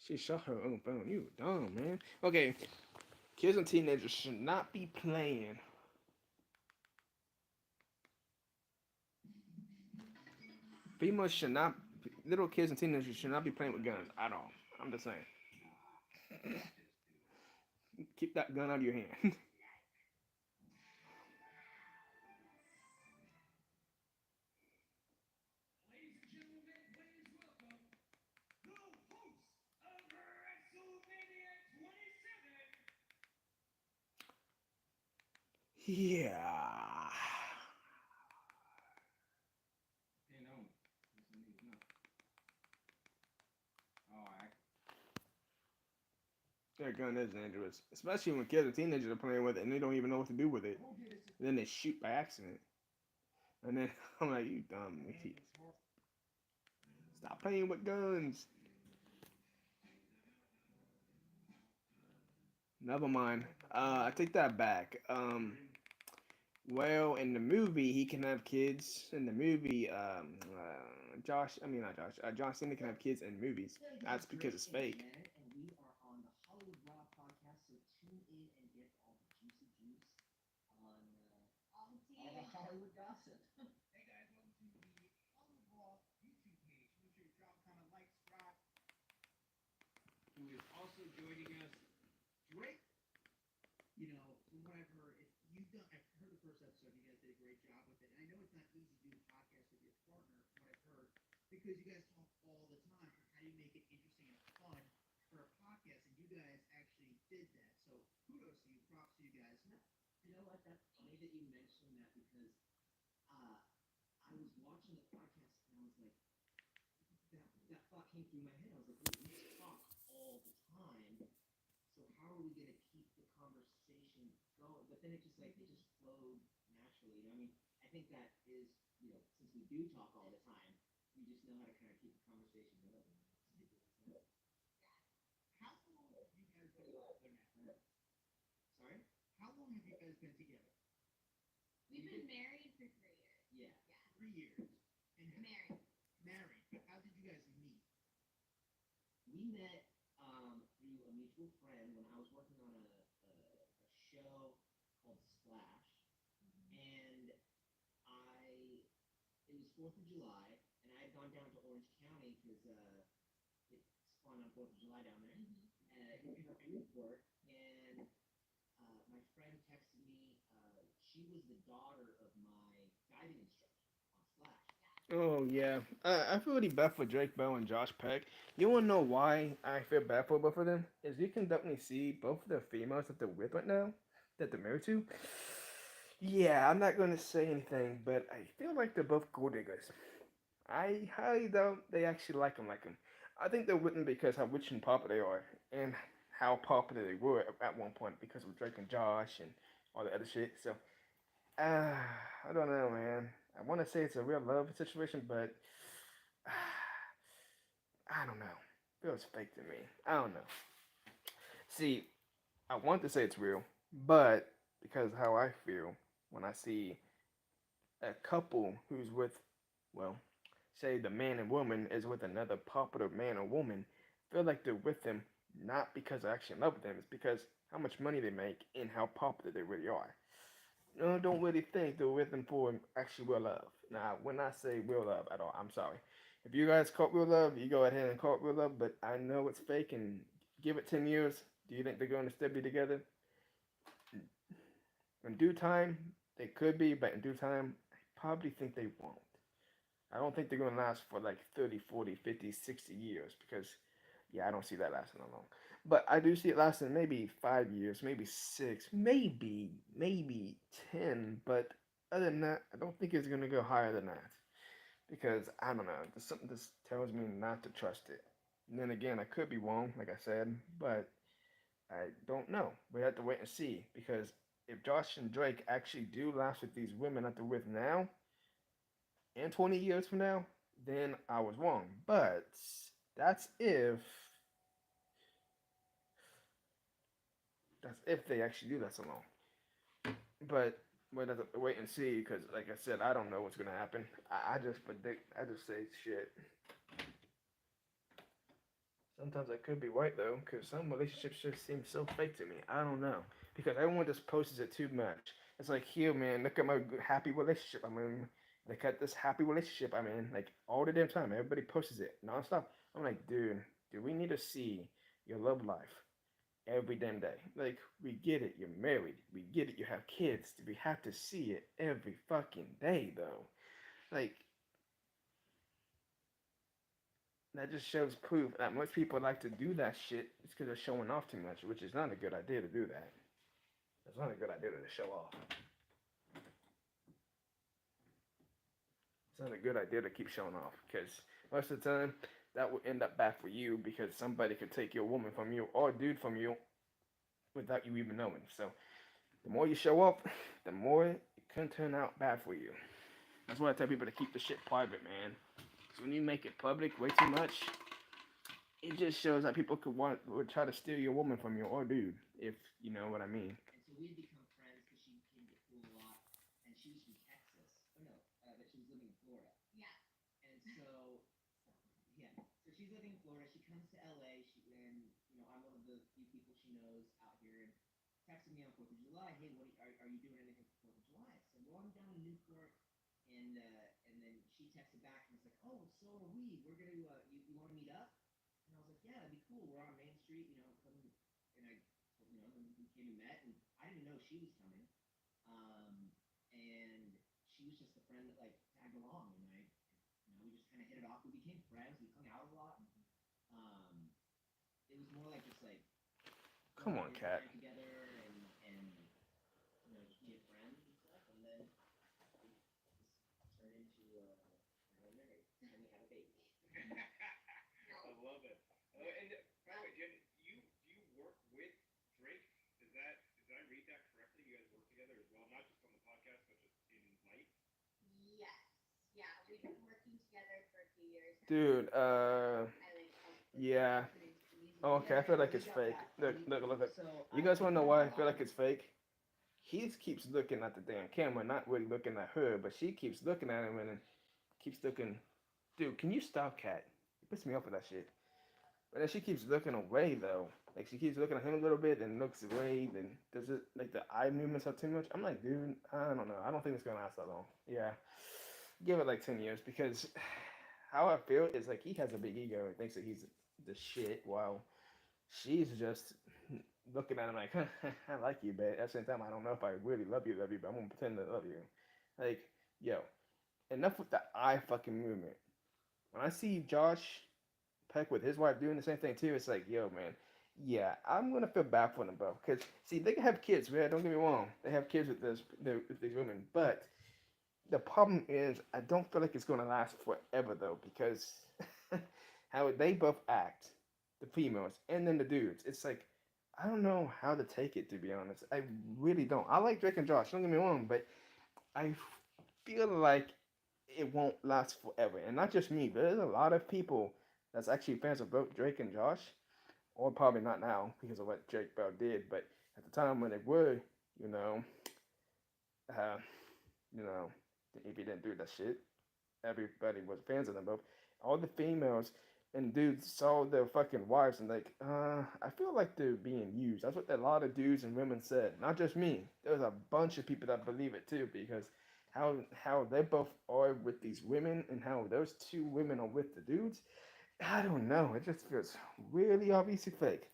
She shot her own phone. You dumb, man. Okay, kids and teenagers should not be playing. Females should not. Little kids and teenagers should not be playing with guns at all. I'm just saying. Keep that gun out of your hand. Yeah. That gun is dangerous, especially when kids and teenagers are playing with it and they don't even know what to do with it. And then they shoot by accident. And then I'm like, you dumb idiot. Stop playing with guns. Never mind. I take that back. Well, in the movie, he can have kids. In the movie, John Cena can have kids in movies. That's because it's fake. And we are on the Hollywood Raw podcast, so tune in and get all the juicy juice on all the Hollywood gossip. Hey guys, welcome to the Hollywood Raw YouTube page. Make sure you drop a comment, like, subscribe. Who is also joining us, Drake. You know, from what I've heard, I've heard the first episode. You guys did a great job with it, and I know it's not easy to do a podcast with your partner. From what I've heard, because you guys talk all the time. How do you make it interesting and fun for a podcast? And you guys actually did that. So kudos to you, props to you guys. You know what? That's funny that you mentioned that because I was watching the podcast and I was like, that thought came through my head. I was like, we talk all the time. So how are we gonna keep the conversation going? But then it just flowed naturally. You know, I mean, I think that is, you know, since we do talk all the time, we just know how to kind of keep the conversation going. How long have you guys been together now? Sorry? How long have you guys been together? We've been married for 3 years. Yeah. 3 years. And Married. married. How did you guys meet? We met through a mutual friend when I was working on a show called Splash, and it was 4th of July, and I had gone down to Orange County because it spawned on 4th of July down there, in Newport, and my friend texted me. She was the daughter of my diving instructor on Splash. Oh yeah, I feel really bad for Drake Bell and Josh Peck. You wanna know why I feel bad for both of them? Is you can definitely see both of the females that they're with right now, that they're married to. Yeah, I'm not gonna say anything, but I feel like they're both gold diggers. I highly doubt they actually like them. I think they're with them because how rich and popular they are, and how popular they were at one point because of Drake and Josh and all the other shit. So, I don't know, man. I want to say it's a real love situation, but I don't know. Feels fake to me. I don't know. See, I want to say it's real, but because how I feel when I see a couple who's with, well, say the man and woman is with another popular man or woman, feel like they're with them not because I actually love them, it's because how much money they make and how popular they really are. No, don't really think they're with them for actually real love. Now, when I say real love at all, I'm sorry. If you guys caught real love, you go ahead and call it real love, but I know it's fake and give it 10 years. Do you think they're going to still be together? In due time, they could be, but in due time, I probably think they won't. I don't think they're going to last for like 30, 40, 50, 60 years because, yeah, I don't see that lasting long. But I do see it lasting maybe 5 years, maybe six, maybe 10. But other than that, I don't think it's going to go higher than that because I don't know. There's something that tells me not to trust it. And then again, I could be wrong, like I said, but I don't know. We have to wait and see because if Josh and Drake actually do last with these women that they're with now, and 20 years from now, then I was wrong. But that's if they actually do that so long. But we'll have to wait and see because, like I said, I don't know what's gonna happen. I just predict. I just say shit. Sometimes I could be right though, because some relationships just seem so fake to me. I don't know because everyone just posts it too much. It's like, here, man, look at my happy relationship. I mean, look at this happy relationship I'm in. Like all the damn time, everybody posts it nonstop. I'm like, dude, do we need to see your love life every damn day? Like, we get it, you're married. We get it, you have kids. Do we have to see it every fucking day though? Like, that just shows proof that most people like to do that shit. It's because they're showing off too much, which is not a good idea to do that. It's not a good idea to show off. It's not a good idea to keep showing off because most of the time that will end up bad for you because somebody could take your woman from you or dude from you without you even knowing. So the more you show off, the more it can turn out bad for you. That's why I tell people to keep the shit private, man. Because when you make it public way too much, it just shows that people would try to steal your woman from you or dude, if you know what I mean. And so we had become friends because she came to school a lot, and she was from Texas. Oh no, but she was living in Florida. Yeah. And so, yeah, so she's living in Florida. She comes to LA. And I'm one of the few people she knows out here, and texting me on 4th of July. Hey, are you doing anything for 4th of July? I said, well, I'm down in Newport, and then she texted back and was like, oh, so are we. We're gonna you want to meet up? And I was like, yeah, that'd be cool. We're on Main Street, come. And then we came and met, and I didn't know she was coming. And she was just a friend that like tagged along, and we just kind of hit it off. We became friends. We hung out a lot. It was more like just like Come on, Cat. together and just being friends and stuff, and then we just turned into we're married, and we had a baby. I love it. And by the way, Jen, do you work with Drake? Did I read that correctly? You guys work together as well, not just on the podcast, but just in life. Yes. Yeah, we've been working together for a few years now. Dude, I like helped with yeah. produce the music Oh, okay, I feel together. like it's fake. Look. You guys want to know why I feel like it's fake? He keeps looking at the damn camera, not really looking at her, but she keeps looking at him and then keeps looking. Dude, can you stop, Cat? You piss me off with that shit. But then she keeps looking away though. Like she keeps looking at him a little bit and looks away. Then does it like the eye movements are too much? I'm like, dude, I don't know. I don't think it's gonna last that long. Yeah, give it like 10 years because how I feel is like he has a big ego and thinks that he's the shit. While she's just looking at him like, I like you, but at the same time, I don't know if I really love you, but I'm gonna pretend to love you. Like, yo, enough with the eye fucking movement. When I see Josh Peck with his wife doing the same thing too, it's like, yo, man, yeah, I'm gonna feel bad for them, bro. Cause see, they can have kids, man. Don't get me wrong, they have kids with these women, but the problem is, I don't feel like it's gonna last forever though, because how they both act, the females and then the dudes, it's like I don't know how to take it to be honest. I really don't. I like Drake and Josh. Don't get me wrong, but I feel like it won't last forever, and not just me, but there's a lot of people that's actually fans of both Drake and Josh, or probably not now because of what Drake Bell did, but at the time when they were, you know, uh, you know, if he didn't do that shit, everybody was fans of them both. All the females and dudes saw their fucking wives and like, I feel like they're being used. That's what a lot of dudes and women said. Not just me. There's a bunch of people that believe it too because how they both are with these women and how those two women are with the dudes. I don't know. It just feels really obviously fake.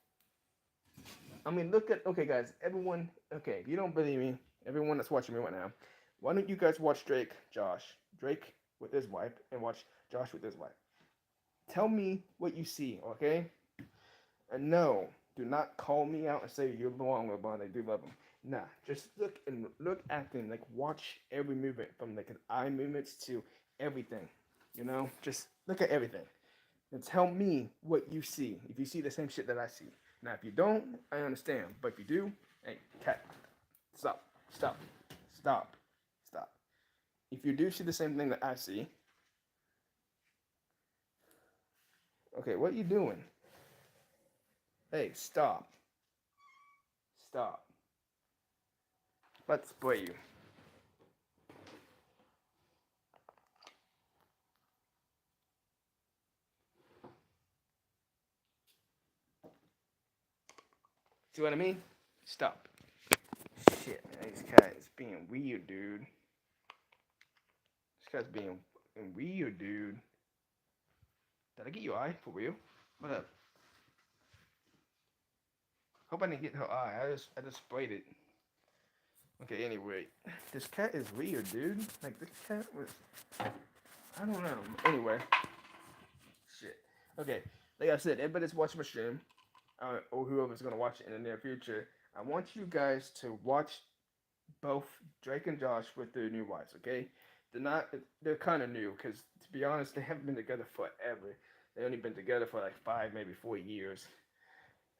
I mean, look at okay, guys. Everyone, okay. If you don't believe me, everyone that's watching me right now, why don't you guys watch Drake with his wife, and watch Josh with his wife? Tell me what you see, okay? And no, do not call me out and say you're wrong, LeBron. I do love him. Nah, just look at them. Like watch every movement from like an eye movements to everything. You know, just look at everything and tell me what you see. If you see the same shit that I see. Now, if you don't, I understand. But if you do, hey, cat, stop, stop, stop, stop. If you do see the same thing that I see, okay, what are you doing? Hey, stop, stop. Let's play you. See what I mean? Stop. Shit, man, this cat is being weird, dude. This cat's being weird, dude. Did I get your eye? For real? What up? Hope I didn't get her eye. I just sprayed it. Okay, anyway. This cat is weird, dude. Like this cat was I don't know. Anyway. Shit. Okay. Like I said, everybody's watching my stream. Or whoever's gonna watch it in the near future. I want you guys to watch both Drake and Josh with their new wives, okay? They're kind of new because to be honest, they haven't been together forever. They only been together for like 5, maybe 4 years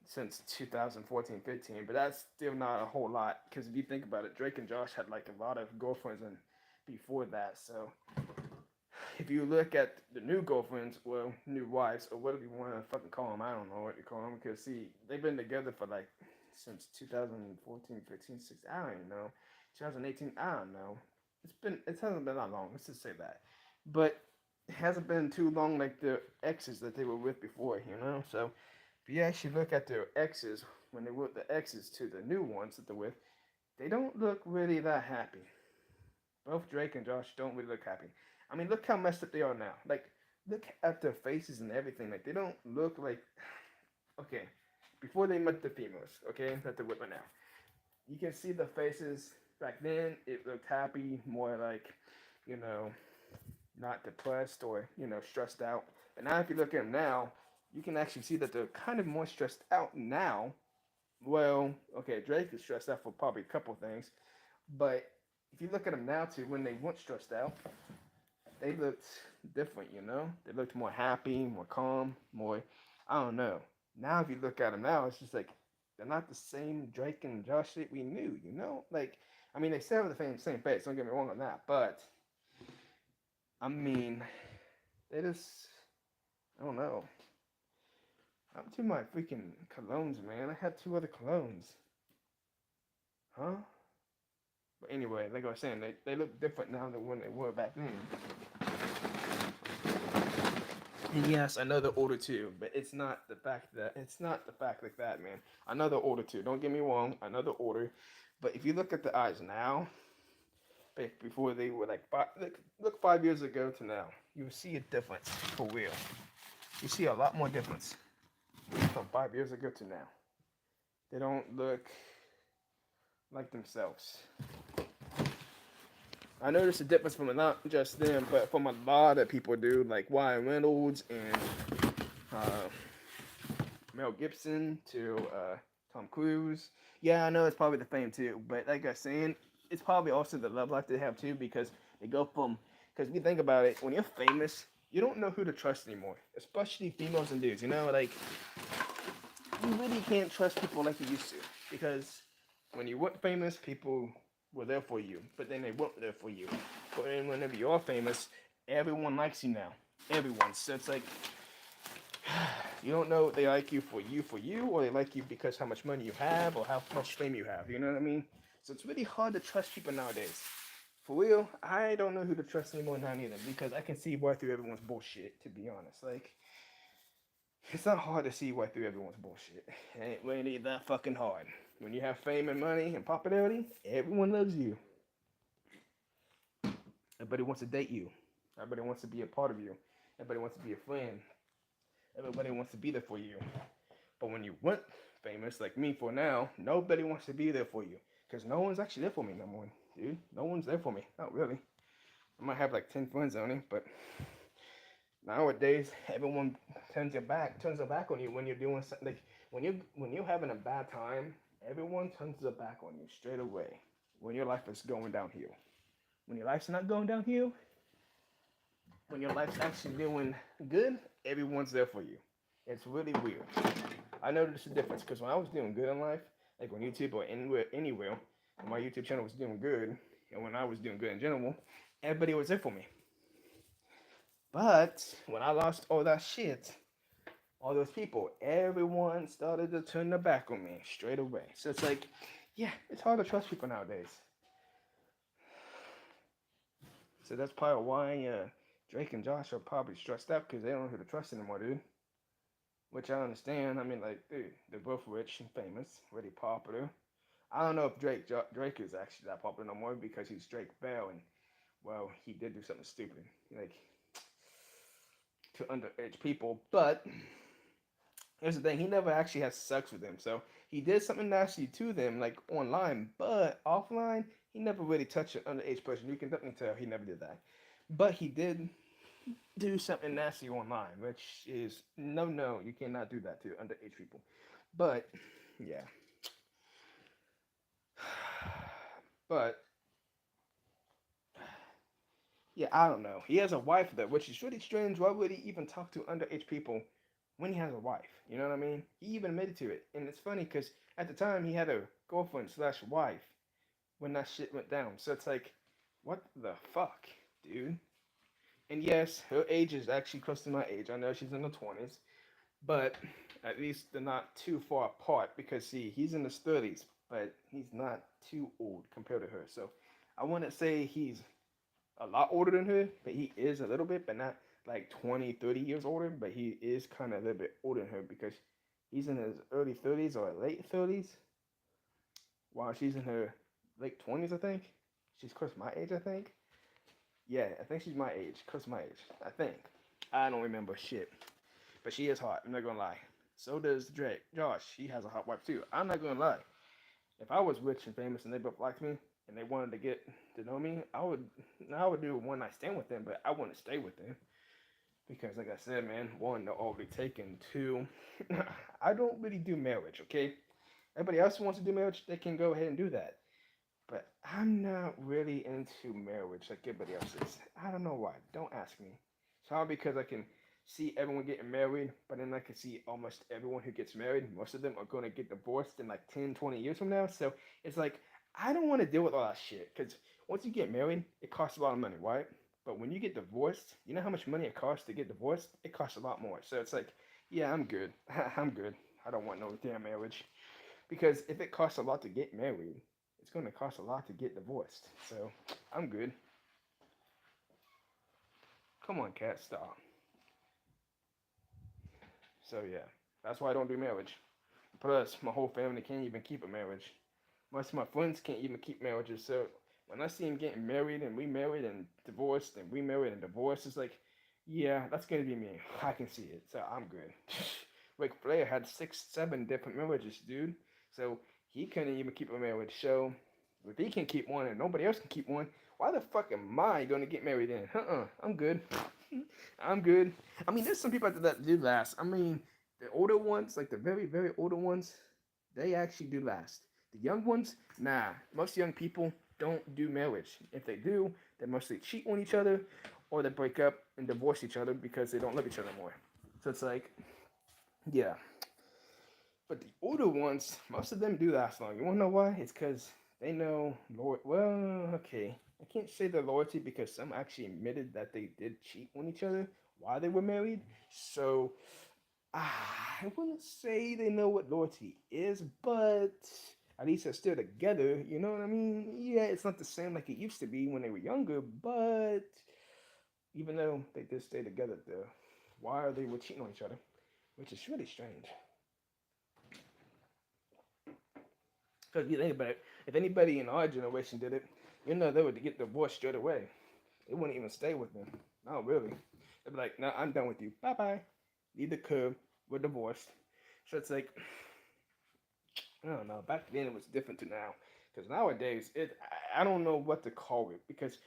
since 2014-15, but that's still not a whole lot because if you think about it, Drake and Josh had like a lot of girlfriends and before that. So if you look at the new girlfriends, well, new wives or whatever you want to fucking call them, I don't know what you call them because see, they've been together for like since 2014, 15, 16, I don't even know. 2018, I don't know. It hasn't been that long. Let's just say that, but it hasn't been too long like the exes that they were with before, you know. So if you actually look at their exes when they were the exes to the new ones that they're with, they don't look really that happy. Both Drake and Josh don't really look happy. I mean, look how messed up they are now. Like, look at their faces and everything. Like, they don't look like. Okay, before they met the females, okay, that they're with right now, you can see the faces. Back then, it looked happy, more like, you know, not depressed or stressed out. But now, if you look at them now, you can actually see that they're kind of more stressed out now. Well, okay, Drake is stressed out for probably a couple things, but if you look at them now too, when they weren't stressed out, they looked different. They looked more happy, more calm, more. I don't know. Now, if you look at them now, it's just like they're not the same Drake and Josh that we knew. Like I mean, they still have the same face. Don't get me wrong on that, but I mean, they just I don't know. I'm to my freaking colognes, man. I had 2 other colognes. Huh? But anyway, like I was saying, they look different now than when they were back then. And yes, I know they're older too, but it's not the fact like that, man. I know they're older too. Don't get me wrong. I know they're older, but if you look at the eyes now, before they were like look 5 years ago to now, you see a difference for real. You see a lot more difference from 5 years ago to now. They don't look like themselves. I noticed a difference from not just them, but from a lot of people, dude. Like Ryan Reynolds and Mel Gibson to Tom Cruise. Yeah, I know it's probably the fame too, but like I was saying, it's probably also the love life they have too because they go from. Because if you think about it, when you're famous, you don't know who to trust anymore, especially females and dudes. Like you really can't trust people like you used to because when you weren't famous, people were there for you, but then they weren't there for you. But then whenever you are famous, everyone likes you now. Everyone. So it's like You don't know if they like you, or they like you because how much money you have or how much fame you have. You know what I mean? So it's really hard to trust people nowadays. For real, I don't know who to trust anymore now either because I can see right through everyone's bullshit. To be honest, like it's not hard to see right through everyone's bullshit. It ain't really that fucking hard. When you have fame and money and popularity, everyone loves you. Everybody wants to date you. Everybody wants to be a part of you. Everybody wants to be a friend. Everybody wants to be there for you. But when you weren't famous, like me for now, nobody wants to be there for you. Because no one's actually there for me no more, dude. No one's there for me. Not really. I might have like 10 friends only, but nowadays everyone turns their back on you when you're doing something. Like when you're having a bad time, everyone turns their back on you straight away. When your life is going downhill. When your life's not going downhill, when your life's actually doing good, everyone's there for you. It's really weird. I noticed the difference because when I was doing good in life, like on YouTube or anywhere, when my YouTube channel was doing good, and when I was doing good in general, everybody was there for me. But when I lost all that shit, all those people, everyone started to turn their back on me straight away. So it's like, yeah, it's hard to trust people nowadays. So that's probably why Drake and Josh are probably stressed out because they don't know who to trust anymore, dude. Which I understand. I mean, like, dude, they're both rich and famous, really popular. I don't know if Drake is actually that popular no more because he's Drake Bell, and well, he did do something stupid, like to underage people. But here's the thing: he never actually had sex with them, so he did something nasty to them, like online, but offline, he never really touched an underage person. You can definitely tell he never did that. But he did do something nasty online, which is no, you cannot do that to underage people. But yeah, but yeah, I don't know. He has a wife though, which is really strange. Why would he even talk to underage people when he has a wife? You know what I mean? He even admitted to it, and it's funny because at the time he had a girlfriend slash wife when that shit went down. So it's like, what the fuck, dude? And yes, her age is actually close to my age. I know she's in the 20s, but at least they're not too far apart because see, he's in his 30s, but he's not too old compared to her. So I wouldn't say he's a lot older than her, but he is a little bit, but not like 20, 30 years older, but he is kind of a little bit older than her because he's in his early 30s or late 30s, while she's in her late 20s, I think. She's close to my age, I think. Yeah, I think she's my age, close to my age, I think. I don't remember shit. But she is hot, I'm not gonna lie. So does Drake. Josh, he has a hot wife too. I'm not gonna lie. If I was rich and famous and they both liked me and they wanted to get to know me, I would do a one night stand with them, but I wouldn't stay with them. Because like I said, man, one, they're already taken. Two, I don't really do marriage, okay? Everybody else who wants to do marriage, they can go ahead and do that. But I'm not really into marriage like everybody else is. I don't know why. Don't ask me. It's hard because I can see everyone getting married, but then I can see almost everyone who gets married. Most of them are going to get divorced in like 10, 20 years from now. So it's like, I don't want to deal with all that shit. Because once you get married, it costs a lot of money, right? But when you get divorced, you know how much money it costs to get divorced? It costs a lot more. So it's like, yeah, I'm good. I'm good. I don't want no damn marriage. Because if it costs a lot to get married, it's going to cost a lot to get divorced. So I'm good. Come on, cat, stop. So yeah, that's why I don't do marriage. Plus, my whole family can't even keep a marriage. Most of my friends can't even keep marriages. So when I see them getting married and remarried and divorced and remarried and divorced, it's like, yeah, that's gonna be me. I can see it. So I'm good. Ric Flair had 6, 7 different marriages, dude. So he couldn't even keep a marriage. So if he can keep one and nobody else can keep one, why the fuck am I gonna get married then? I'm good. I'm good. I mean, there's some people out there that do last. I mean, the older ones, like the very, very older ones, they actually do last. The young ones, nah. Most young people don't do marriage. If they do, they mostly cheat on each other or they break up and divorce each other because they don't love each other more. So it's like, yeah. But the older ones, most of them do last long. You wanna know why? It's because they know, Lord. Well, okay, I can't say their loyalty because some actually admitted that they did cheat on each other while they were married. So I wouldn't say they know what loyalty is, but at least they're still together. You know what I mean? Yeah, it's not the same like it used to be when they were younger, but even though they did stay together, though, why they were cheating on each other, which is really strange. Because you think about it, if anybody in our generation did it, you know they would get divorced straight away. They wouldn't even stay with them. No, really. They'd be like, "No, I'm done with you. Bye bye. Leave the curb. We're divorced." So it's like, I don't know. Back then it was different to now. Because nowadays, I don't know what to call it. Because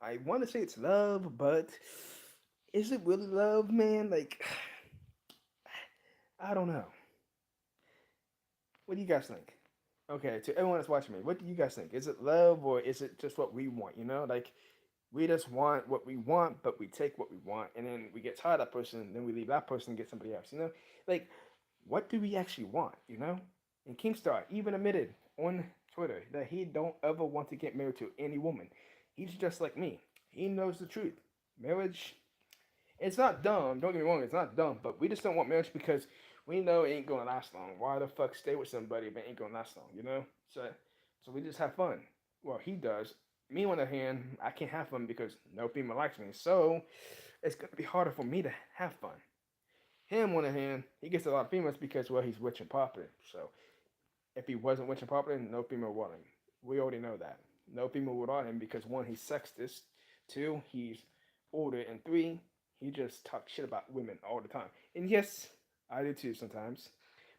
I want to say it's love, but is it really love, man? Like, I don't know. What do you guys think? Okay, to everyone that's watching me, what do you guys think? Is it love or is it just what we want? You know, like we just want what we want, but we take what we want, and then we get tired of that person, and then we leave that person and get somebody else. You know, like what do we actually want? You know, and Kingstar even admitted on Twitter that he don't ever want to get married to any woman. He's just like me. He knows the truth. Marriage, it's not dumb. Don't get me wrong, it's not dumb, but we just don't want marriage because we know it ain't gonna last long. Why the fuck stay with somebody if it ain't gonna last long? You know, so we just have fun. Well, he does. Me on the other hand, I can't have fun because no female likes me. So it's gonna be harder for me to have fun. Him on the other hand, he gets a lot of females because well he's rich and popular. So if he wasn't rich and popular, no female would want him. We already know that. No female would want him because one, he's sexist. Two, he's older, and three, he just talks shit about women all the time. And yes, I do too sometimes.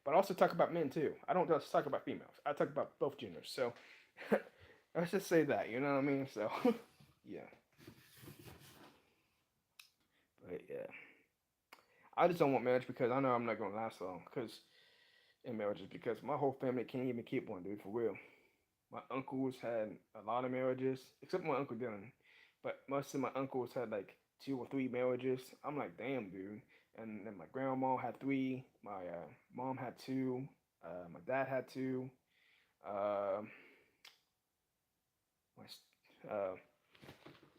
But I also talk about men too. I don't just talk about females. I talk about both genders. So let's just say that, you know what I mean? So yeah. But yeah. I just don't want marriage because I know I'm not gonna last long. Because in marriages, because my whole family can't even keep one, dude, for real. My uncles had a lot of marriages, except my uncle Dylan. But most of my uncles had like 2 or 3 marriages. I'm like, damn, dude. And then my grandma had 3. My mom had 2. My dad had 2. Uh, my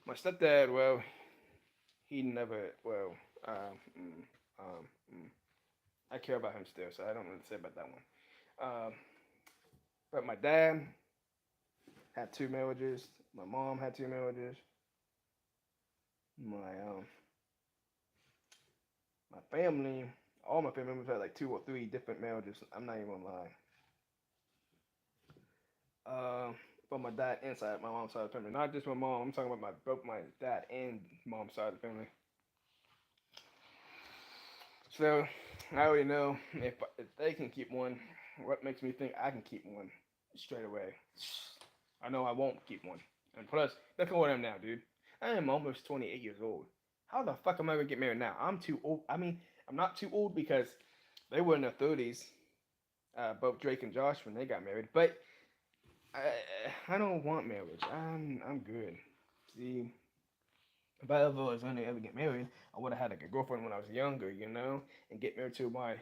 my stepdad, well, he never. Well, um, mm, um, mm, I care about him still, so I don't really say about that one. But my dad had 2 marriages. My mom had 2 marriages. My family, all my family members had like 2 or 3 different marriages. I'm not even gonna lie. From my dad inside my mom's side of the family, not just my mom. I'm talking about my dad and mom's side of the family. So I already know if they can keep one, what makes me think I can keep one straight away? I know I won't keep one. And plus, look at what I am now, dude. I am almost 28 years old. How the fuck am I gonna get married now? I'm too old. I mean, I'm not too old because they were in their 30s, both Drake and Josh when they got married. But I don't want marriage. I'm good. See, if I ever was going to ever get married, I would have had like a girlfriend when I was younger, you know, and get married to my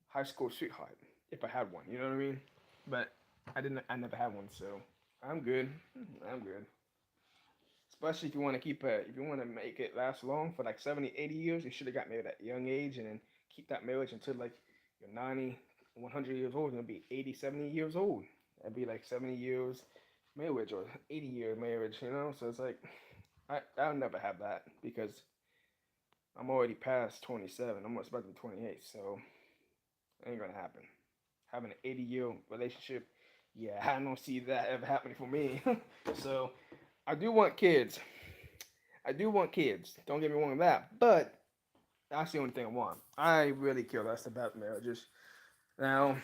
high school sweetheart if I had one. You know what I mean? But I didn't. I never had one, so I'm good. I'm good. Especially if you want to if you want to make it last long for like 70, 80 years, you should have got married at a young age and then keep that marriage until like you're 90, 100 years old and it'll be 80, 70 years old. That'd be like 70 years marriage or 80-year marriage, you know? So it's like, I'll never have that because I'm already past 27. I'm about to be 28, so it ain't gonna happen. Having an 80-year relationship, yeah, I don't see that ever happening for me. So I do want kids. I do want kids. Don't get me wrong on that. But that's the only thing I want. I really care less about marriages. Now,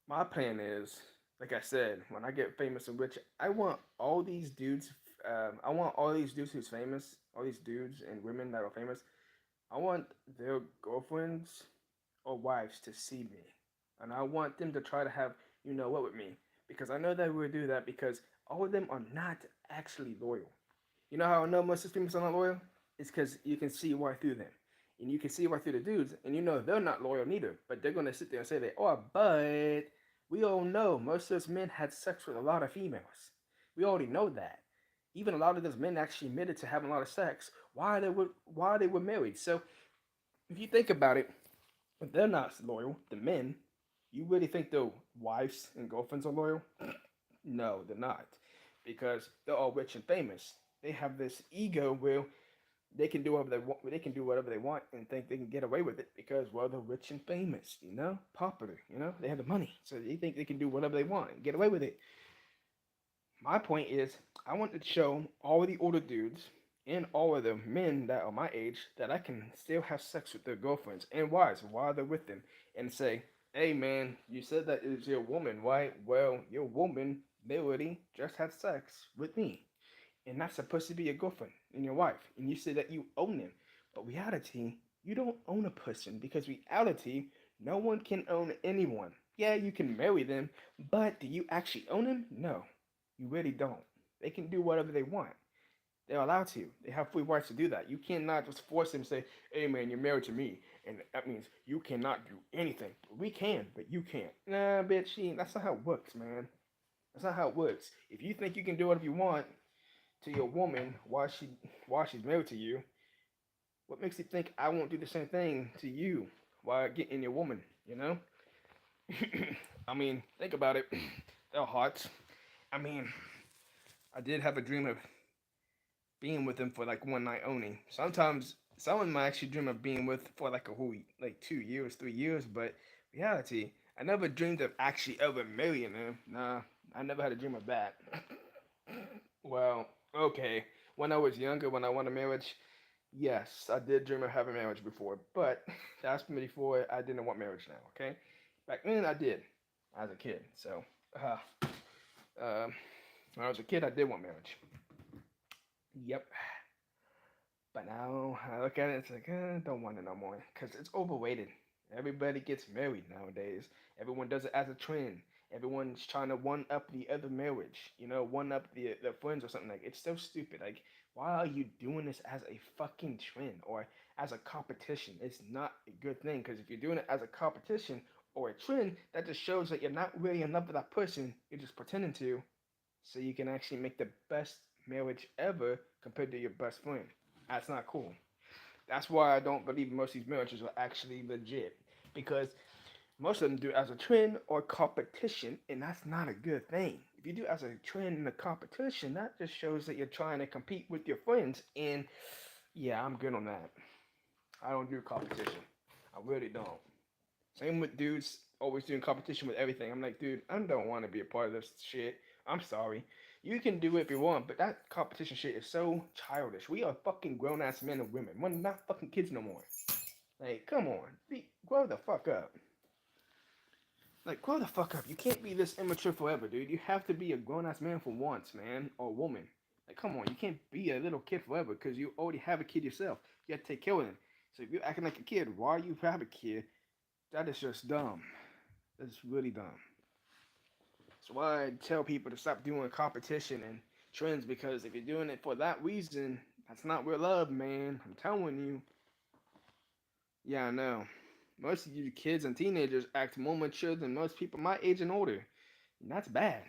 my plan is, like I said, when I get famous and rich, I want all these dudes. I want all these dudes who's famous, all these dudes and women that are famous. I want their girlfriends or wives to see me, and I want them to try to have you know what with me because I know they will do that because all of them are not actually loyal. You know how I know most of these females are not loyal? It's because you can see right through them. And you can see right through the dudes, and you know they're not loyal neither. But they're gonna sit there and say they are. But we all know most of those men had sex with a lot of females. We already know that. Even a lot of those men actually admitted to having a lot of sex while they were married. So if you think about it, if they're not loyal, the men, you really think their wives and girlfriends are loyal? No, they're not, because they're all rich and famous. They have this ego where they can do whatever they want. They can do whatever they want and think they can get away with it because, well, they're rich and famous. Popular. They have the money, so they think they can do whatever they want and get away with it. My point is, I want to show all of the older dudes and all of the men that are my age that I can still have sex with their girlfriends and wives while they're with them, and say, "Hey, man, you said that it was your woman, right? Well, your woman literally just had sex with me, and that's supposed to be your girlfriend and your wife, and you say that you own them. But reality, you don't own a person, because reality, no one can own anyone. Yeah, you can marry them, but do you actually own them? No, you really don't. They can do whatever they want. They're allowed to. They have free rights to do that. You cannot just force them to say, "Hey, man, you're married to me, and that means you cannot do anything." We can, but you can't. Nah, bitch, that's not how it works, man. That's not how it works. If you think you can do whatever you want to your woman while she's married to you, what makes you think I won't do the same thing to you while getting your woman? You know? I mean, think about it. They're hot. I mean, I did have a dream of being with them for like one night only. Sometimes someone might actually dream of being with for like a whole, like 2 years, 3 years, but reality, I never dreamed of actually ever marrying them. Nah, I never had a dream of that. Well, okay. When I was younger, when I wanted marriage, yes, I did dream of having marriage before, but that's before I didn't want marriage now, okay? Back then, I did, as a kid. So, uh, when I was a kid, I did want marriage. Yep. But now I look at it, it's like, don't want it no more, because it's overrated. Everybody gets married nowadays. Everyone does it as a trend. Everyone's trying to one up the other marriage, one up the friends or something. Like, it's so stupid. Like, why are you doing this as a fucking trend or as a competition? It's not a good thing, because if you're doing it as a competition or a trend, that just shows that you're not really in love with that person. You're just pretending to, so you can actually make the best marriage ever compared to your best friend. That's not cool. That's why I don't believe most of these marriages are actually legit, because most of them do it as a trend or competition, and that's not a good thing. If you do it as a trend and a competition, that just shows that you're trying to compete with your friends, and yeah, I'm good on that. I don't do competition. I really don't. Same with dudes always doing competition with everything. I'm like, dude, I don't want to be a part of this shit. I'm sorry. You can do it if you want, but that competition shit is so childish. We are fucking grown ass men and women. We're not fucking kids no more. Like, come on. Grow the fuck up. Like, grow the fuck up. You can't be this immature forever, dude. You have to be a grown ass man for once, man. Or woman. Like, come on. You can't be a little kid forever because you already have a kid yourself. You have to take care of them. So if you're acting like a kid while you have a kid, that is just dumb. That's really dumb. That's why I tell people to stop doing competition and trends, because if you're doing it for that reason, that's not real love, man. I'm telling you. Yeah, I know. Most of you kids and teenagers act more mature than most people my age and older. And that's bad.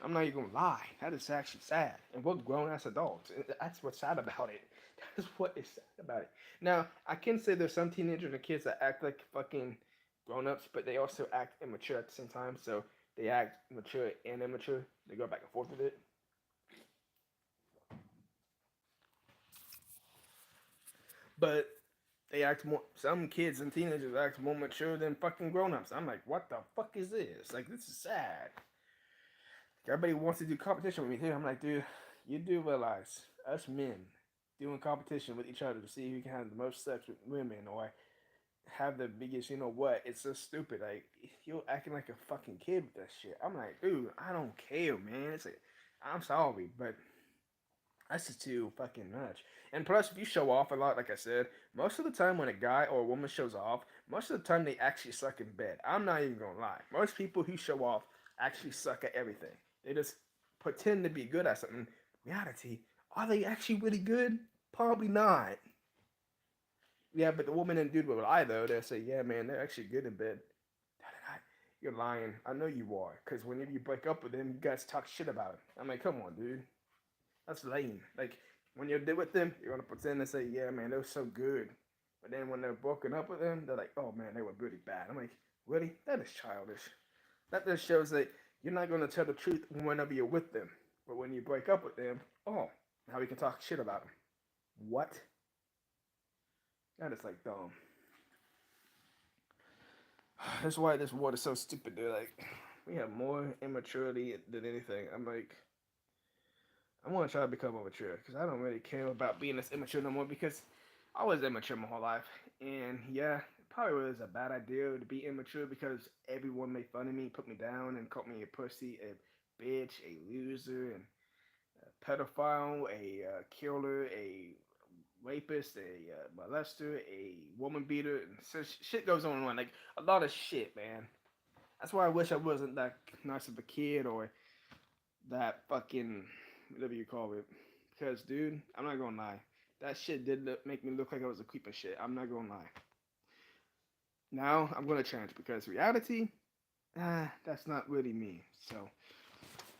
I'm not even gonna lie. That is actually sad. And we're grown ass adults. That's what's sad about it. That's what is sad about it. Now, I can say there's some teenagers and kids that act like fucking grown ups, but they also act immature at the same time. So they act mature and immature. They go back and forth with it. But they act more. Some kids and teenagers act more mature than fucking grown ups. I'm like, what the fuck is this? Like, this is sad. Everybody wants to do competition with me too. I'm like, dude, you do realize us men doing competition with each other to see who can have the most sex with women or have the biggest, what? It's so stupid. Like, you're acting like a fucking kid with that shit. I'm like, dude, I don't care, man. I'm sorry, but that's just too fucking much. And plus, if you show off a lot, like I said, most of the time when a guy or a woman shows off, most of the time they actually suck in bed. I'm not even gonna lie. Most people who show off actually suck at everything. They just pretend to be good at something. Reality, are they actually really good? Probably not. Yeah, but the woman and dude will lie though. They'll say, yeah, man, they're actually good in bed. You're lying. I know you are. Because whenever you break up with them, you guys talk shit about it. I'm like, come on, dude. That's lame. Like when you're with them, you're gonna pretend to say, "Yeah, man, they were so good," but then when they're broken up with them, they're like, "Oh man, they were really bad." I'm like, really? That is childish. That just shows that you're not gonna tell the truth whenever you're with them, but when you break up with them, oh, now we can talk shit about them. What? That is like dumb. That's why this world is so stupid, dude. Like, we have more immaturity than anything. I'm like, I want to try to become more mature because I don't really care about being this immature no more because I was immature my whole life. And yeah, it probably was a bad idea to be immature because everyone made fun of me, put me down, and called me a pussy, a bitch, a loser, and a pedophile, a killer, a rapist, a molester, a woman beater, and so shit goes on and on. Like a lot of shit, man. That's why I wish I wasn't that nice of a kid or that fucking whatever you call it. Because, dude, I'm not gonna lie, that shit did make me look like I was a creep and shit. I'm not gonna lie. Now I'm gonna change because reality, that's not really me. So,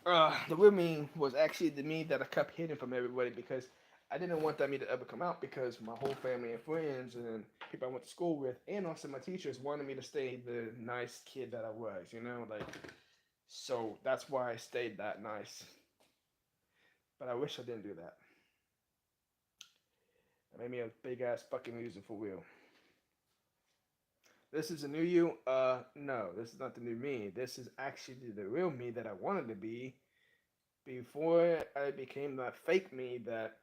the real me was actually the me that I kept hiding from everybody because I didn't want that me to ever come out because my whole family and friends and people I went to school with and also my teachers wanted me to stay the nice kid that I was, you know, like so that's why I stayed that nice. But I wish I didn't do that. That made me a big ass fucking loser for real. This is a new you? No, this is not the new me. This is actually the real me that I wanted to be before I became that fake me that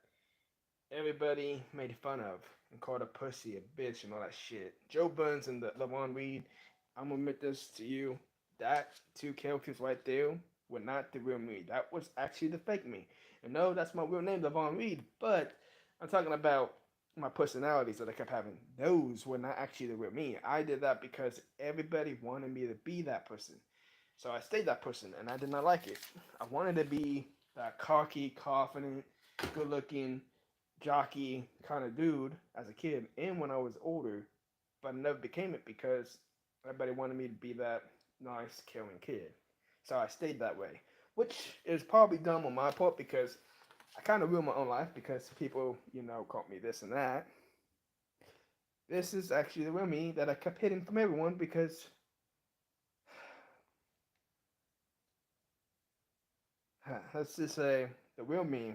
everybody made fun of and called a pussy, a bitch, and all that shit. Joe Burns and the Lavon Reed, I'm gonna admit this to you. That two characters right there were not the real me. That was actually the fake me. And no, that's my real name, Lavon Reed. But I'm talking about my personalities that I kept having. Those were not actually the real me. I did that because everybody wanted me to be that person. So I stayed that person, and I did not like it. I wanted to be that cocky, confident, good-looking, jockey kind of dude as a kid and when I was older, but I never became it because everybody wanted me to be that nice, caring kid. So I stayed that way, which is probably dumb on my part because I kind of ruined my own life because people, called me this and that. This is actually the real me that I kept hiding from everyone because let's just say the real me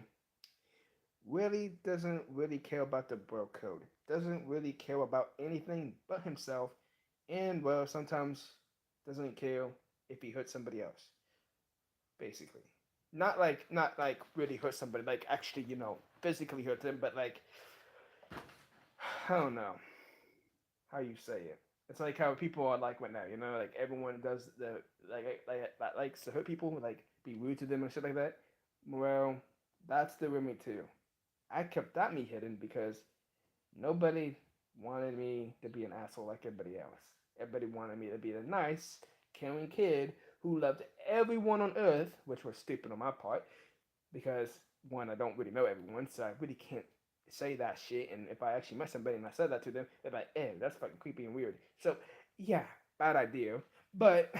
really doesn't really care about the bro code. Doesn't really care about anything but himself, and well, sometimes doesn't care if he hurts somebody else. Basically, not like really hurt somebody, like actually physically hurt them, but like I don't know how you say it. It's like how people are like right now, like everyone does the like likes to hurt people, like be rude to them and shit like that. Well, that's the real me too. I kept that me hidden because nobody wanted me to be an asshole like everybody else. Everybody wanted me to be the nice, caring kid who loved everyone on earth, which was stupid on my part because one, I don't really know everyone, so I really can't say that shit. And if I actually met somebody and I said that to them, they're like, "Eh, that's fucking creepy and weird." So yeah, bad idea. But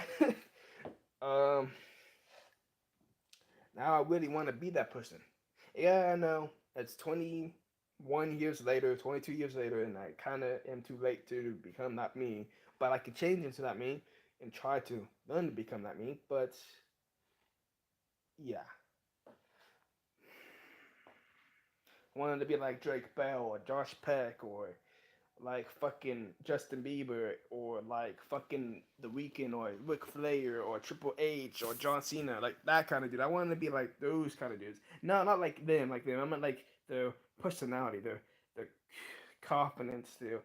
um, now I really want to be that person. Yeah, I know. It's 21 years later, 22 years later, and I kind of am too late to become that me. But I can change into that me and try to learn to become that me. But yeah, I wanted to be like Drake Bell or Josh Peck or like fucking Justin Bieber or like fucking The Weeknd or Ric Flair or Triple H or John Cena, like that kind of dude. I wanted to be like those kind of dudes. No, not like them, I meant like the personality, the confidence, the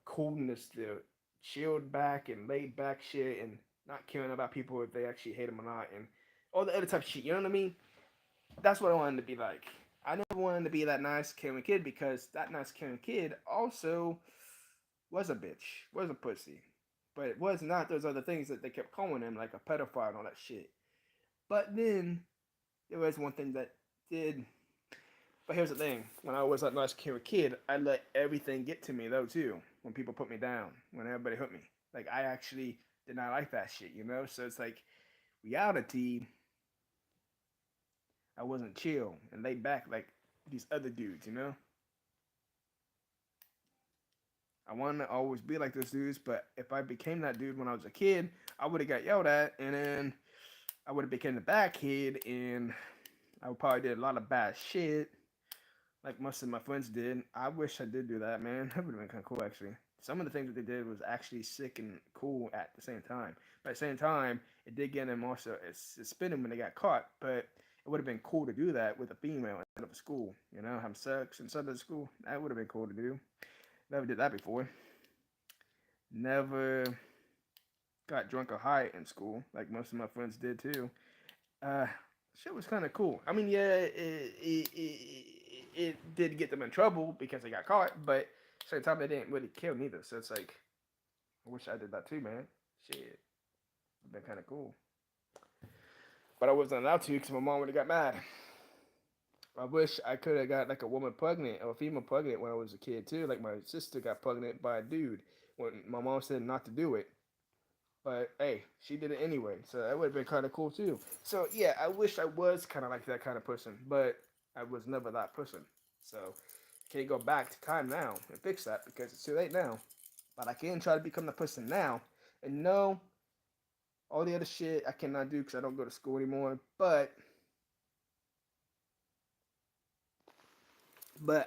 coolness, the chilled back and laid back shit, and not caring about people if they actually hate them or not, and all the other type of shit. You know what I mean? That's what I wanted to be like. I never wanted to be that nice, caring kid because that nice, caring kid also was a bitch, was a pussy. But it was not those other things that they kept calling him, like a pedophile and all that shit. But then there was one thing that did. But here's the thing: when I was that nice, caring kid, I let everything get to me though too. When people put me down, when everybody hurt me, like I actually did not like that shit, So it's like reality I wasn't chill and laid back like these other dudes, you know? I wanted to always be like those dudes, but if I became that dude when I was a kid, I would have got yelled at, and then I would have become the bad kid, and I would probably did a lot of bad shit, like most of my friends did. I wish I did do that, man. That would have been kind of cool, actually. Some of the things that they did was actually sick and cool at the same time. But at the same time, it did get them also suspended when they got caught. But it would have been cool to do that with a female instead of a school. You know, have sex inside of the school. That would have been cool to do. Never did that before. Never got drunk or high in school, like most of my friends did too. Uh, Shit was kind of cool. I mean, yeah, it did get them in trouble because they got caught, but at the same time, they didn't really kill neither. So it's like, I wish I did that too, man. Shit, it'd been kind of cool. But I wasn't allowed to because my mom would have got mad. I wish I could have got like a woman pregnant or a female pregnant when I was a kid too. Like my sister got pregnant by a dude when my mom said not to do it. But hey, she did it anyway, so that would have been kind of cool too. So yeah, I wish I was kind of like that kind of person, but I was never that person. So can't go back to time now and fix that because it's too late now. But I can try to become the person now. And no, all the other shit I cannot do because I don't go to school anymore. But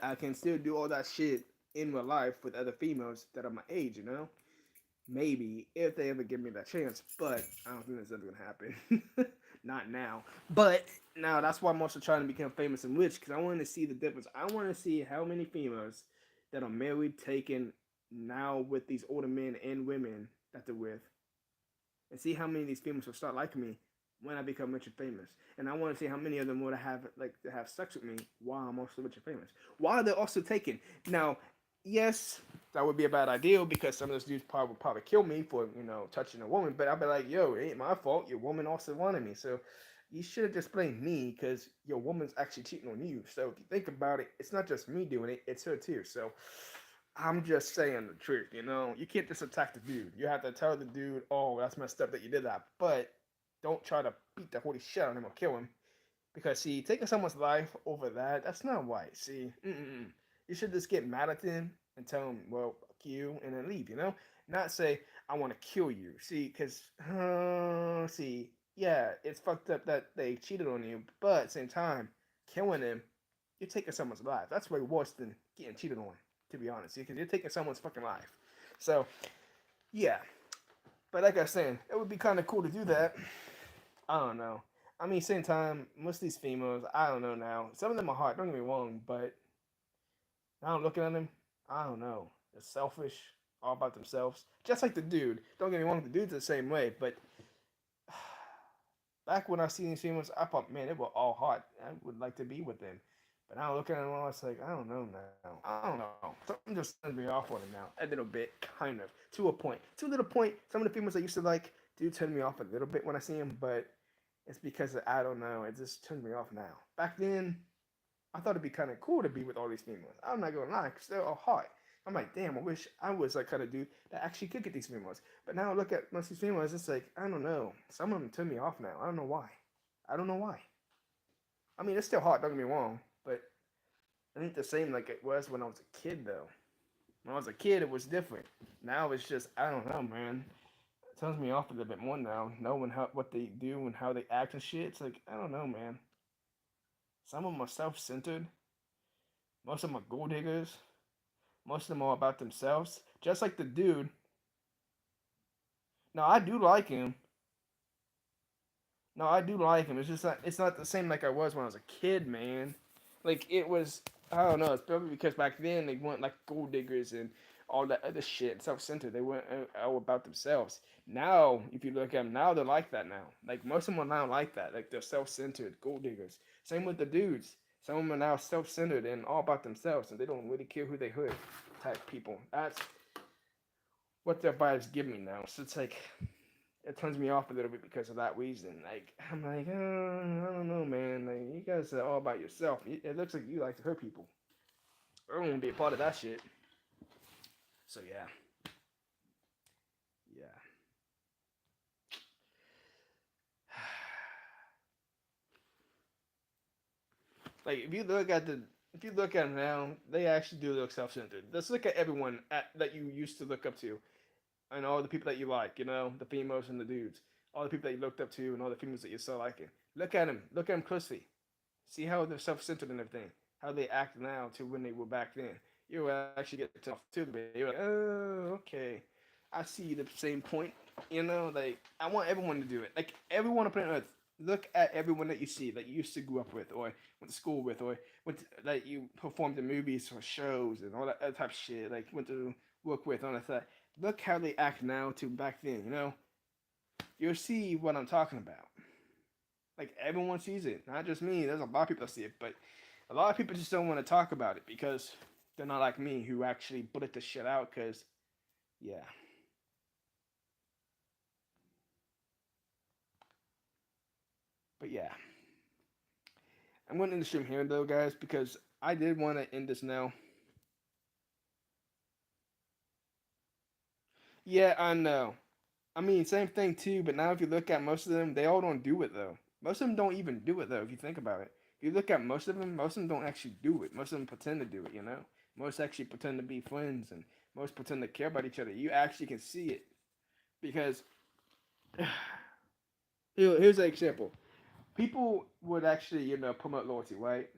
I can still do all that shit in real life with other females that are my age, you know? Maybe if they ever give me that chance, but I don't think that's ever gonna happen. Not now. But now that's why I'm also trying to become famous and rich because I want to see the difference. I want to see how many females that are married, taken now with these older men and women that they're with, and see how many of these females will start liking me when I become rich and famous. And I want to see how many of them would have like to have sex with me while I'm also rich and famous. While they're also taken. Now, yes, that would be a bad idea because some of those dudes would probably kill me for, you know, touching a woman. But I'd be like, yo, it ain't my fault. Your woman also wanted me. So you should have just blamed me because your woman's actually cheating on you. So if you think about it, it's not just me doing it, it's her too. So I'm just saying the truth, you know. You can't just attack the dude. You have to tell the dude, oh, that's messed up that you did that. But don't try to beat the holy shit out of him or kill him. Because, see, taking someone's life over that, that's not right. See, you should just get mad at them and tell them, well, fuck you, and then leave, you know? Not say, I want to kill you. See, because, see, yeah, it's fucked up that they cheated on you, but at the same time, killing them, you're taking someone's life. That's way worse than getting cheated on, to be honest, because you're taking someone's fucking life. So, yeah. But like I was saying, it would be kind of cool to do that. I don't know. I mean, same time, most of these females, I don't know now. Some of them are hot, don't get me wrong, but now I'm looking at them, I don't know. They're selfish, all about themselves. Just like the dude. Don't get me wrong, the dude's the same way, but back when I seen these females, I thought, man, they were all hot. I would like to be with them. But now looking at them, I was like, I don't know now. I don't know. Something just turned me off on them now. A little bit, kind of. To a point. To a little point. Some of the females I used to like do turn me off a little bit when I see them, but it's because of, I don't know. It just turned me off now. Back then, I thought it'd be kind of cool to be with all these females. I'm not gonna lie, because they're all hot. I'm like, damn, I wish I was that kind of dude that actually could get these females. But now I look at most of these females, it's like, I don't know. Some of them turn me off now. I don't know why. I don't know why. I mean, it's still hot, don't get me wrong, but it ain't the same like it was when I was a kid, though. When I was a kid, it was different. Now it's just, I don't know, man. It turns me off a little bit more now, knowing how what they do and how they act and shit. It's like, I don't know, man. Some of them are self-centered. Most of them are gold diggers. Most of them are about themselves. Just like the dude. No, I do like him. No, I do like him. It's just not. It's not the same like I was when I was a kid, man. Like it was. I don't know. It's probably because back then they weren't like gold diggers and all that other shit, self-centered. They weren't all about themselves. Now, if you look at them now, they're like that now. Like most of them are now like that. Like they're self-centered, gold diggers. Same with the dudes. Some of them are now self-centered and all about themselves, and they don't really care who they hurt. Type people. That's what their vibes give me now. So it's like it turns me off a little bit because of that reason. Like I'm like, I don't know, man. Like you guys are all about yourself. It looks like you like to hurt people. I don't want to be a part of that shit. So yeah, yeah. Like if you look at them now, they actually do look self-centered. Let's look at everyone that you used to look up to, and all the people that you like. You know, the females and the dudes, all the people that you looked up to, and all the females that you still liking. Look at them. Look at them closely. See how they're self-centered and everything. How they act now to when they were back then. You will actually get tough too. You're like, oh, okay. I see the same point. You know, like I want everyone to do it. Like everyone on planet Earth. Look at everyone that you see that you used to grow up with, or went to school with, or that you performed in movies or shows and all that other type of shit. Like went to work with, all that stuff. Look how they act now to back then. You know, you'll see what I'm talking about. Like everyone sees it, not just me. There's a lot of people that see it, but a lot of people just don't want to talk about it because they're not like me who actually bullet the shit out. Cause yeah, but yeah, I'm going to end the stream here though, guys, because I did want to end this now. Yeah, I know. I mean, same thing too. But now if you look at most of them, they all don't do it though. Most of them don't even do it though. If you think about it, if you look at most of them don't actually do it. Most of them pretend to do it. You know, most actually pretend to be friends, and most pretend to care about each other. You actually can see it because here's an example. People would actually, promote loyalty, right?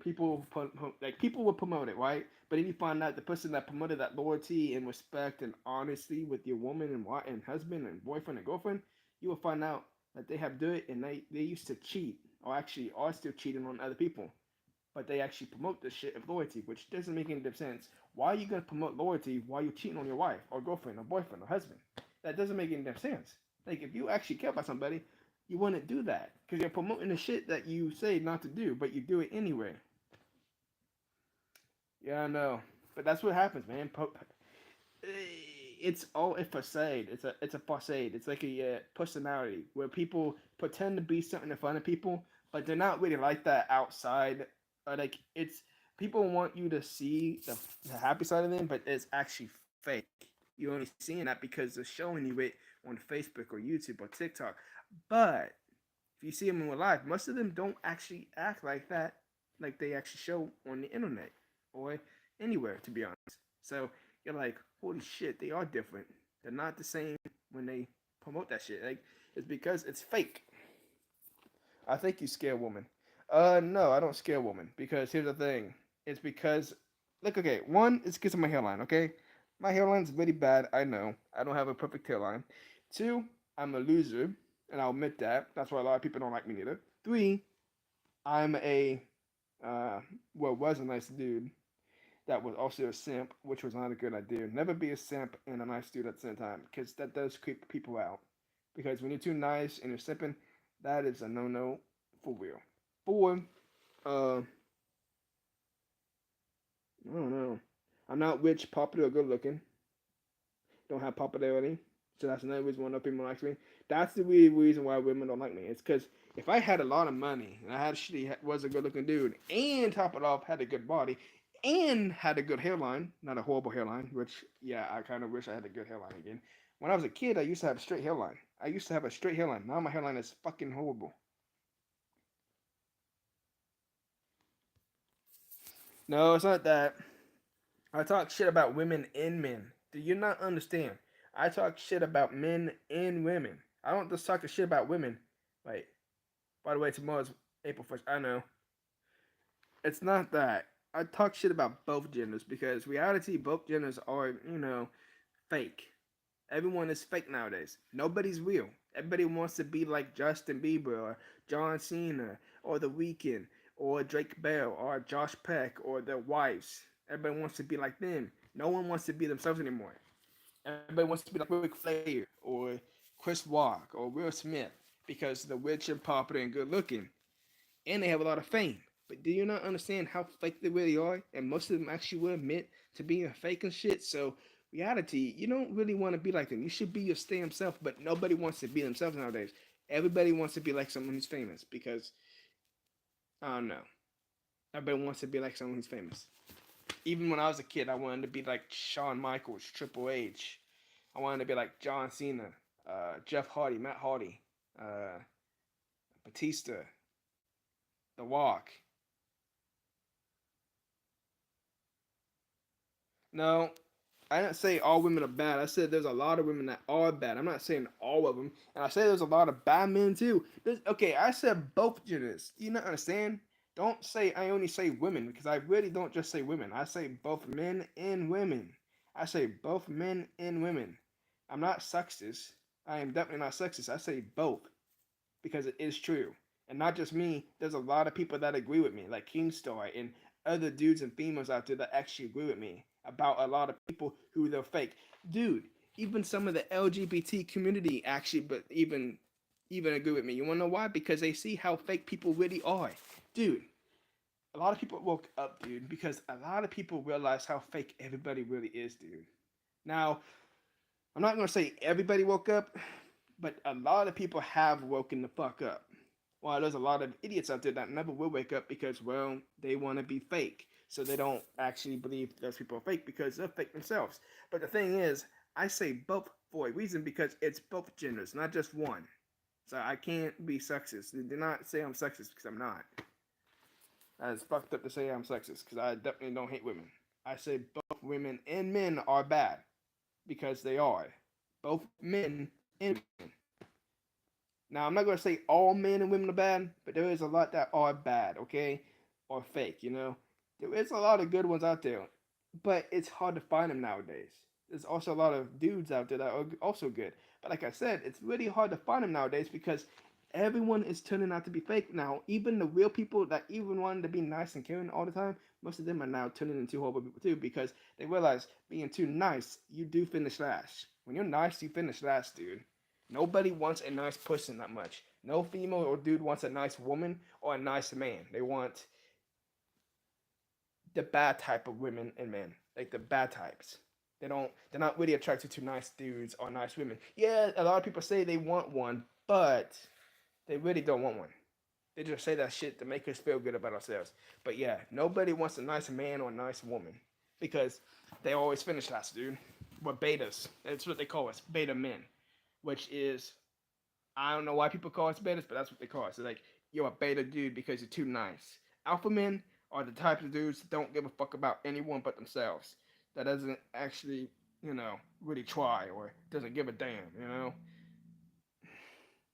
Like people would promote it, right? But then you find out the person that promoted that loyalty and respect and honesty with your woman and wife and husband and boyfriend and girlfriend, you will find out that they have done it and they used to cheat or actually are still cheating on other people. But they actually promote this shit of loyalty, which doesn't make any sense. Why are you gonna promote loyalty while you're cheating on your wife or girlfriend or boyfriend or husband? That doesn't make any sense. Like if you actually care about somebody, you wouldn't do that because you're promoting the shit that you say not to do, but you do it anyway. Yeah, I know, but that's what happens, man. It's all a facade. It's a facade. It's like a personality where people pretend to be something in front of people, but they're not really like that outside. Like it's people want you to see the happy side of them, but it's actually fake. You're only seeing that because they're showing you it on Facebook or YouTube or TikTok. But if you see them in real life, most of them don't actually act like that, like they actually show on the internet or anywhere, to be honest. So you're like, holy shit, they are different. They're not the same when they promote that shit. Like it's because it's fake. I think you scare women. No, I don't scare women because here's the thing. It's because, look, okay, one, it's because of my hairline. Okay, my hairline's really bad. I know. I don't have a perfect hairline. Two, I'm a loser, and I'll admit that. That's why a lot of people don't like me neither. Three, I'm a was a nice dude that was also a simp, which was not a good idea. Never be a simp and a nice dude at the same time because that does creep people out. Because when you're too nice and you're simping, that is a no for real. Four, I don't know. I'm not rich, popular, or good looking. Don't have popularity. So that's another reason why no people like me. That's the real reason why women don't like me. It's because if I had a lot of money and I was a good looking dude and top it off had a good body and had a good hairline, not a horrible hairline, which yeah, I kind of wish I had a good hairline again. When I was a kid, I used to have a straight hairline. I used to have a straight hairline. Now my hairline is fucking horrible. No, it's not that. I talk shit about women and men. Do you not understand? I talk shit about men and women. I don't just talk shit about women. Wait, by the way, tomorrow's April 1st. I know. It's not that. I talk shit about both genders because reality, both genders are, fake. Everyone is fake nowadays. Nobody's real. Everybody wants to be like Justin Bieber or John Cena or The Weeknd or Drake Bell or Josh Peck or their wives. Everybody wants to be like them. No one wants to be themselves anymore. Everybody wants to be like Ric Flair or Chris Rock or Will Smith because they're rich and popular and good looking and they have a lot of fame. But do you not understand how fake they really are? And most of them actually will admit to being fake and shit. So reality, you don't really want to be like them. You should be your damn self, but nobody wants to be themselves nowadays. Everybody wants to be like someone who's famous because I don't know. Everybody wants to be like someone who's famous. Even when I was a kid, I wanted to be like Shawn Michaels, Triple H. I wanted to be like John Cena, Jeff Hardy, Matt Hardy, Batista, The Walk. No, I didn't say all women are bad. I said there's a lot of women that are bad. I'm not saying all of them. And I say there's a lot of bad men too. Okay, I said both genders. Do you not understand? Don't say I only say women because I really don't just say women. I say both men and women. I say both men and women. I'm not sexist. I am definitely not sexist. I say both because it is true. And not just me, there's a lot of people that agree with me, like Keemstar and other dudes and females out there that actually agree with me about a lot of people who they're fake. Dude, even some of the LGBT community actually, but even agree with me. You wanna know why? Because they see how fake people really are. Dude, a lot of people woke up, dude, because a lot of people realize how fake everybody really is, dude. Now, I'm not gonna say everybody woke up, but a lot of people have woken the fuck up. Well, there's a lot of idiots out there that never will wake up because, well, they want to be fake. So they don't actually believe those people are fake because they're fake themselves. But the thing is, I say both for a reason because it's both genders, not just one. So I can't be sexist. Do not say I'm sexist because I'm not. That is fucked up to say I'm sexist because I definitely don't hate women. I say both women and men are bad because they are. Both men and women. Now, I'm not going to say all men and women are bad, but there is a lot that are bad, okay? Or fake, you know? There is a lot of good ones out there, but it's hard to find them nowadays. There's also a lot of dudes out there that are also good. But like I said, it's really hard to find them nowadays because everyone is turning out to be fake now. Even the real people that even wanted to be nice and caring all the time, most of them are now turning into horrible people too because they realize being too nice, you do finish last. When you're nice, you finish last, dude. Nobody wants a nice person that much. No female or dude wants a nice woman or a nice man. They want the bad type of women and men, like the bad types. They don't. They're not really attracted to nice dudes or nice women. Yeah, a lot of people say they want one, but they really don't want one. They just say that shit to make us feel good about ourselves. But yeah, nobody wants a nice man or a nice woman because they always finish last, dude. We're betas. That's what they call us, beta men, which is I don't know why people call us betas, but that's what they call us. It's like you're a beta dude because you're too nice. Alpha men are the type of dudes that don't give a fuck about anyone but themselves. That doesn't actually, really try or doesn't give a damn.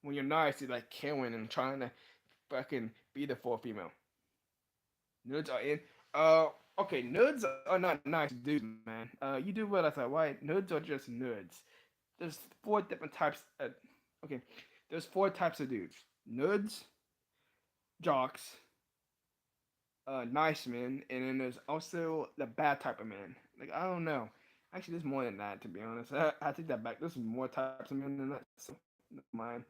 When you're nice, you're like killing and trying to fucking be the fourth female. Nerds are in. Okay, nerds are not nice dudes, man. You do realize that, right? Nerds are just nerds. There's four different types. Okay, there's four types of dudes: nerds, jocks, nice men, and then there's also the bad type of man. Like I don't know. Actually, there's more than that. To be honest, I take that back. There's more types of men than that. So never mind.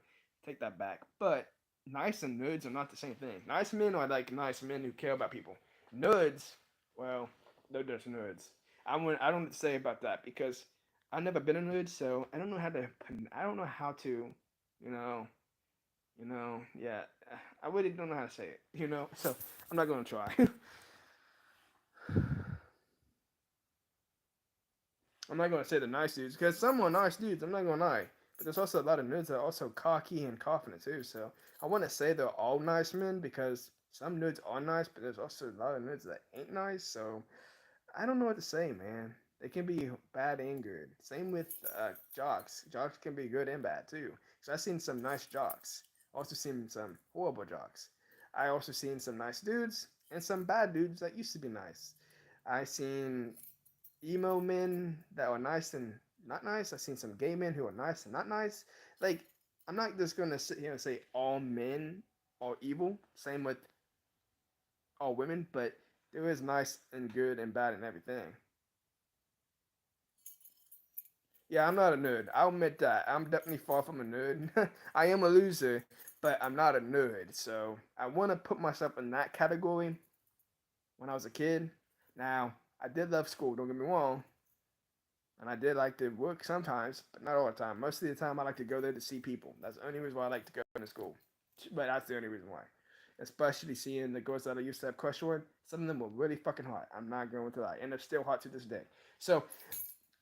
Take that back. But nice and nerds are not the same thing. Nice men are like nice men who care about people. Nerds, well, they're just nerds. I don't say about that because I've never been a nerd, so I don't know how to. I don't know how to, you know, yeah. I really don't know how to say it, So I'm not gonna try. I'm not gonna say the nice dudes because some are nice dudes. I'm not gonna lie, but there's also a lot of nerds that are also cocky and confident too. So I want to say they're all nice men because some nerds are nice, but there's also a lot of nerds that ain't nice. So I don't know what to say, man. They can be bad and good. Same with jocks. Jocks can be good and bad too. So I've seen some nice jocks. Also seen some horrible jocks. I also seen some nice dudes and some bad dudes that used to be nice. I seen emo men that are nice and not nice. I've seen some gay men who are nice and not nice. Like I'm not just gonna sit here and say all men are evil. Same with all women, but there is nice and good and bad and everything. Yeah, I'm not a nerd. I'll admit that. I'm definitely far from a nerd. I am a loser, but I'm not a nerd. So I want to put myself in that category when I was a kid. Now, I did love school, don't get me wrong. And I did like to work sometimes, but not all the time. Most of the time, I like to go there to see people. That's the only reason why I like to go into school. But that's the only reason why. Especially seeing the girls that I used to have crush on. Some of them were really fucking hot. I'm not going to lie. And they're still hot to this day. So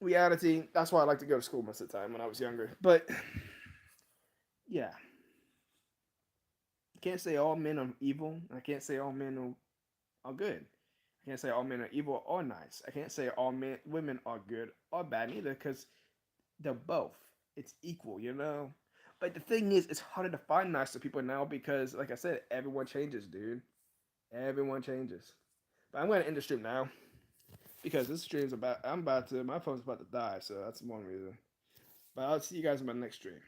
reality, that's why I like to go to school most of the time when I was younger. But yeah, I can't say all men are evil. I can't say all men are good. I can't say all men are evil or nice. I can't say all women are good or bad either, because they're both. It's equal, you know. But the thing is, it's harder to find nicer people now because, like I said, everyone changes, dude. Everyone changes. But I'm gonna end the stream now because this stream's about. My phone's about to die, so that's one reason. But I'll see you guys in my next stream.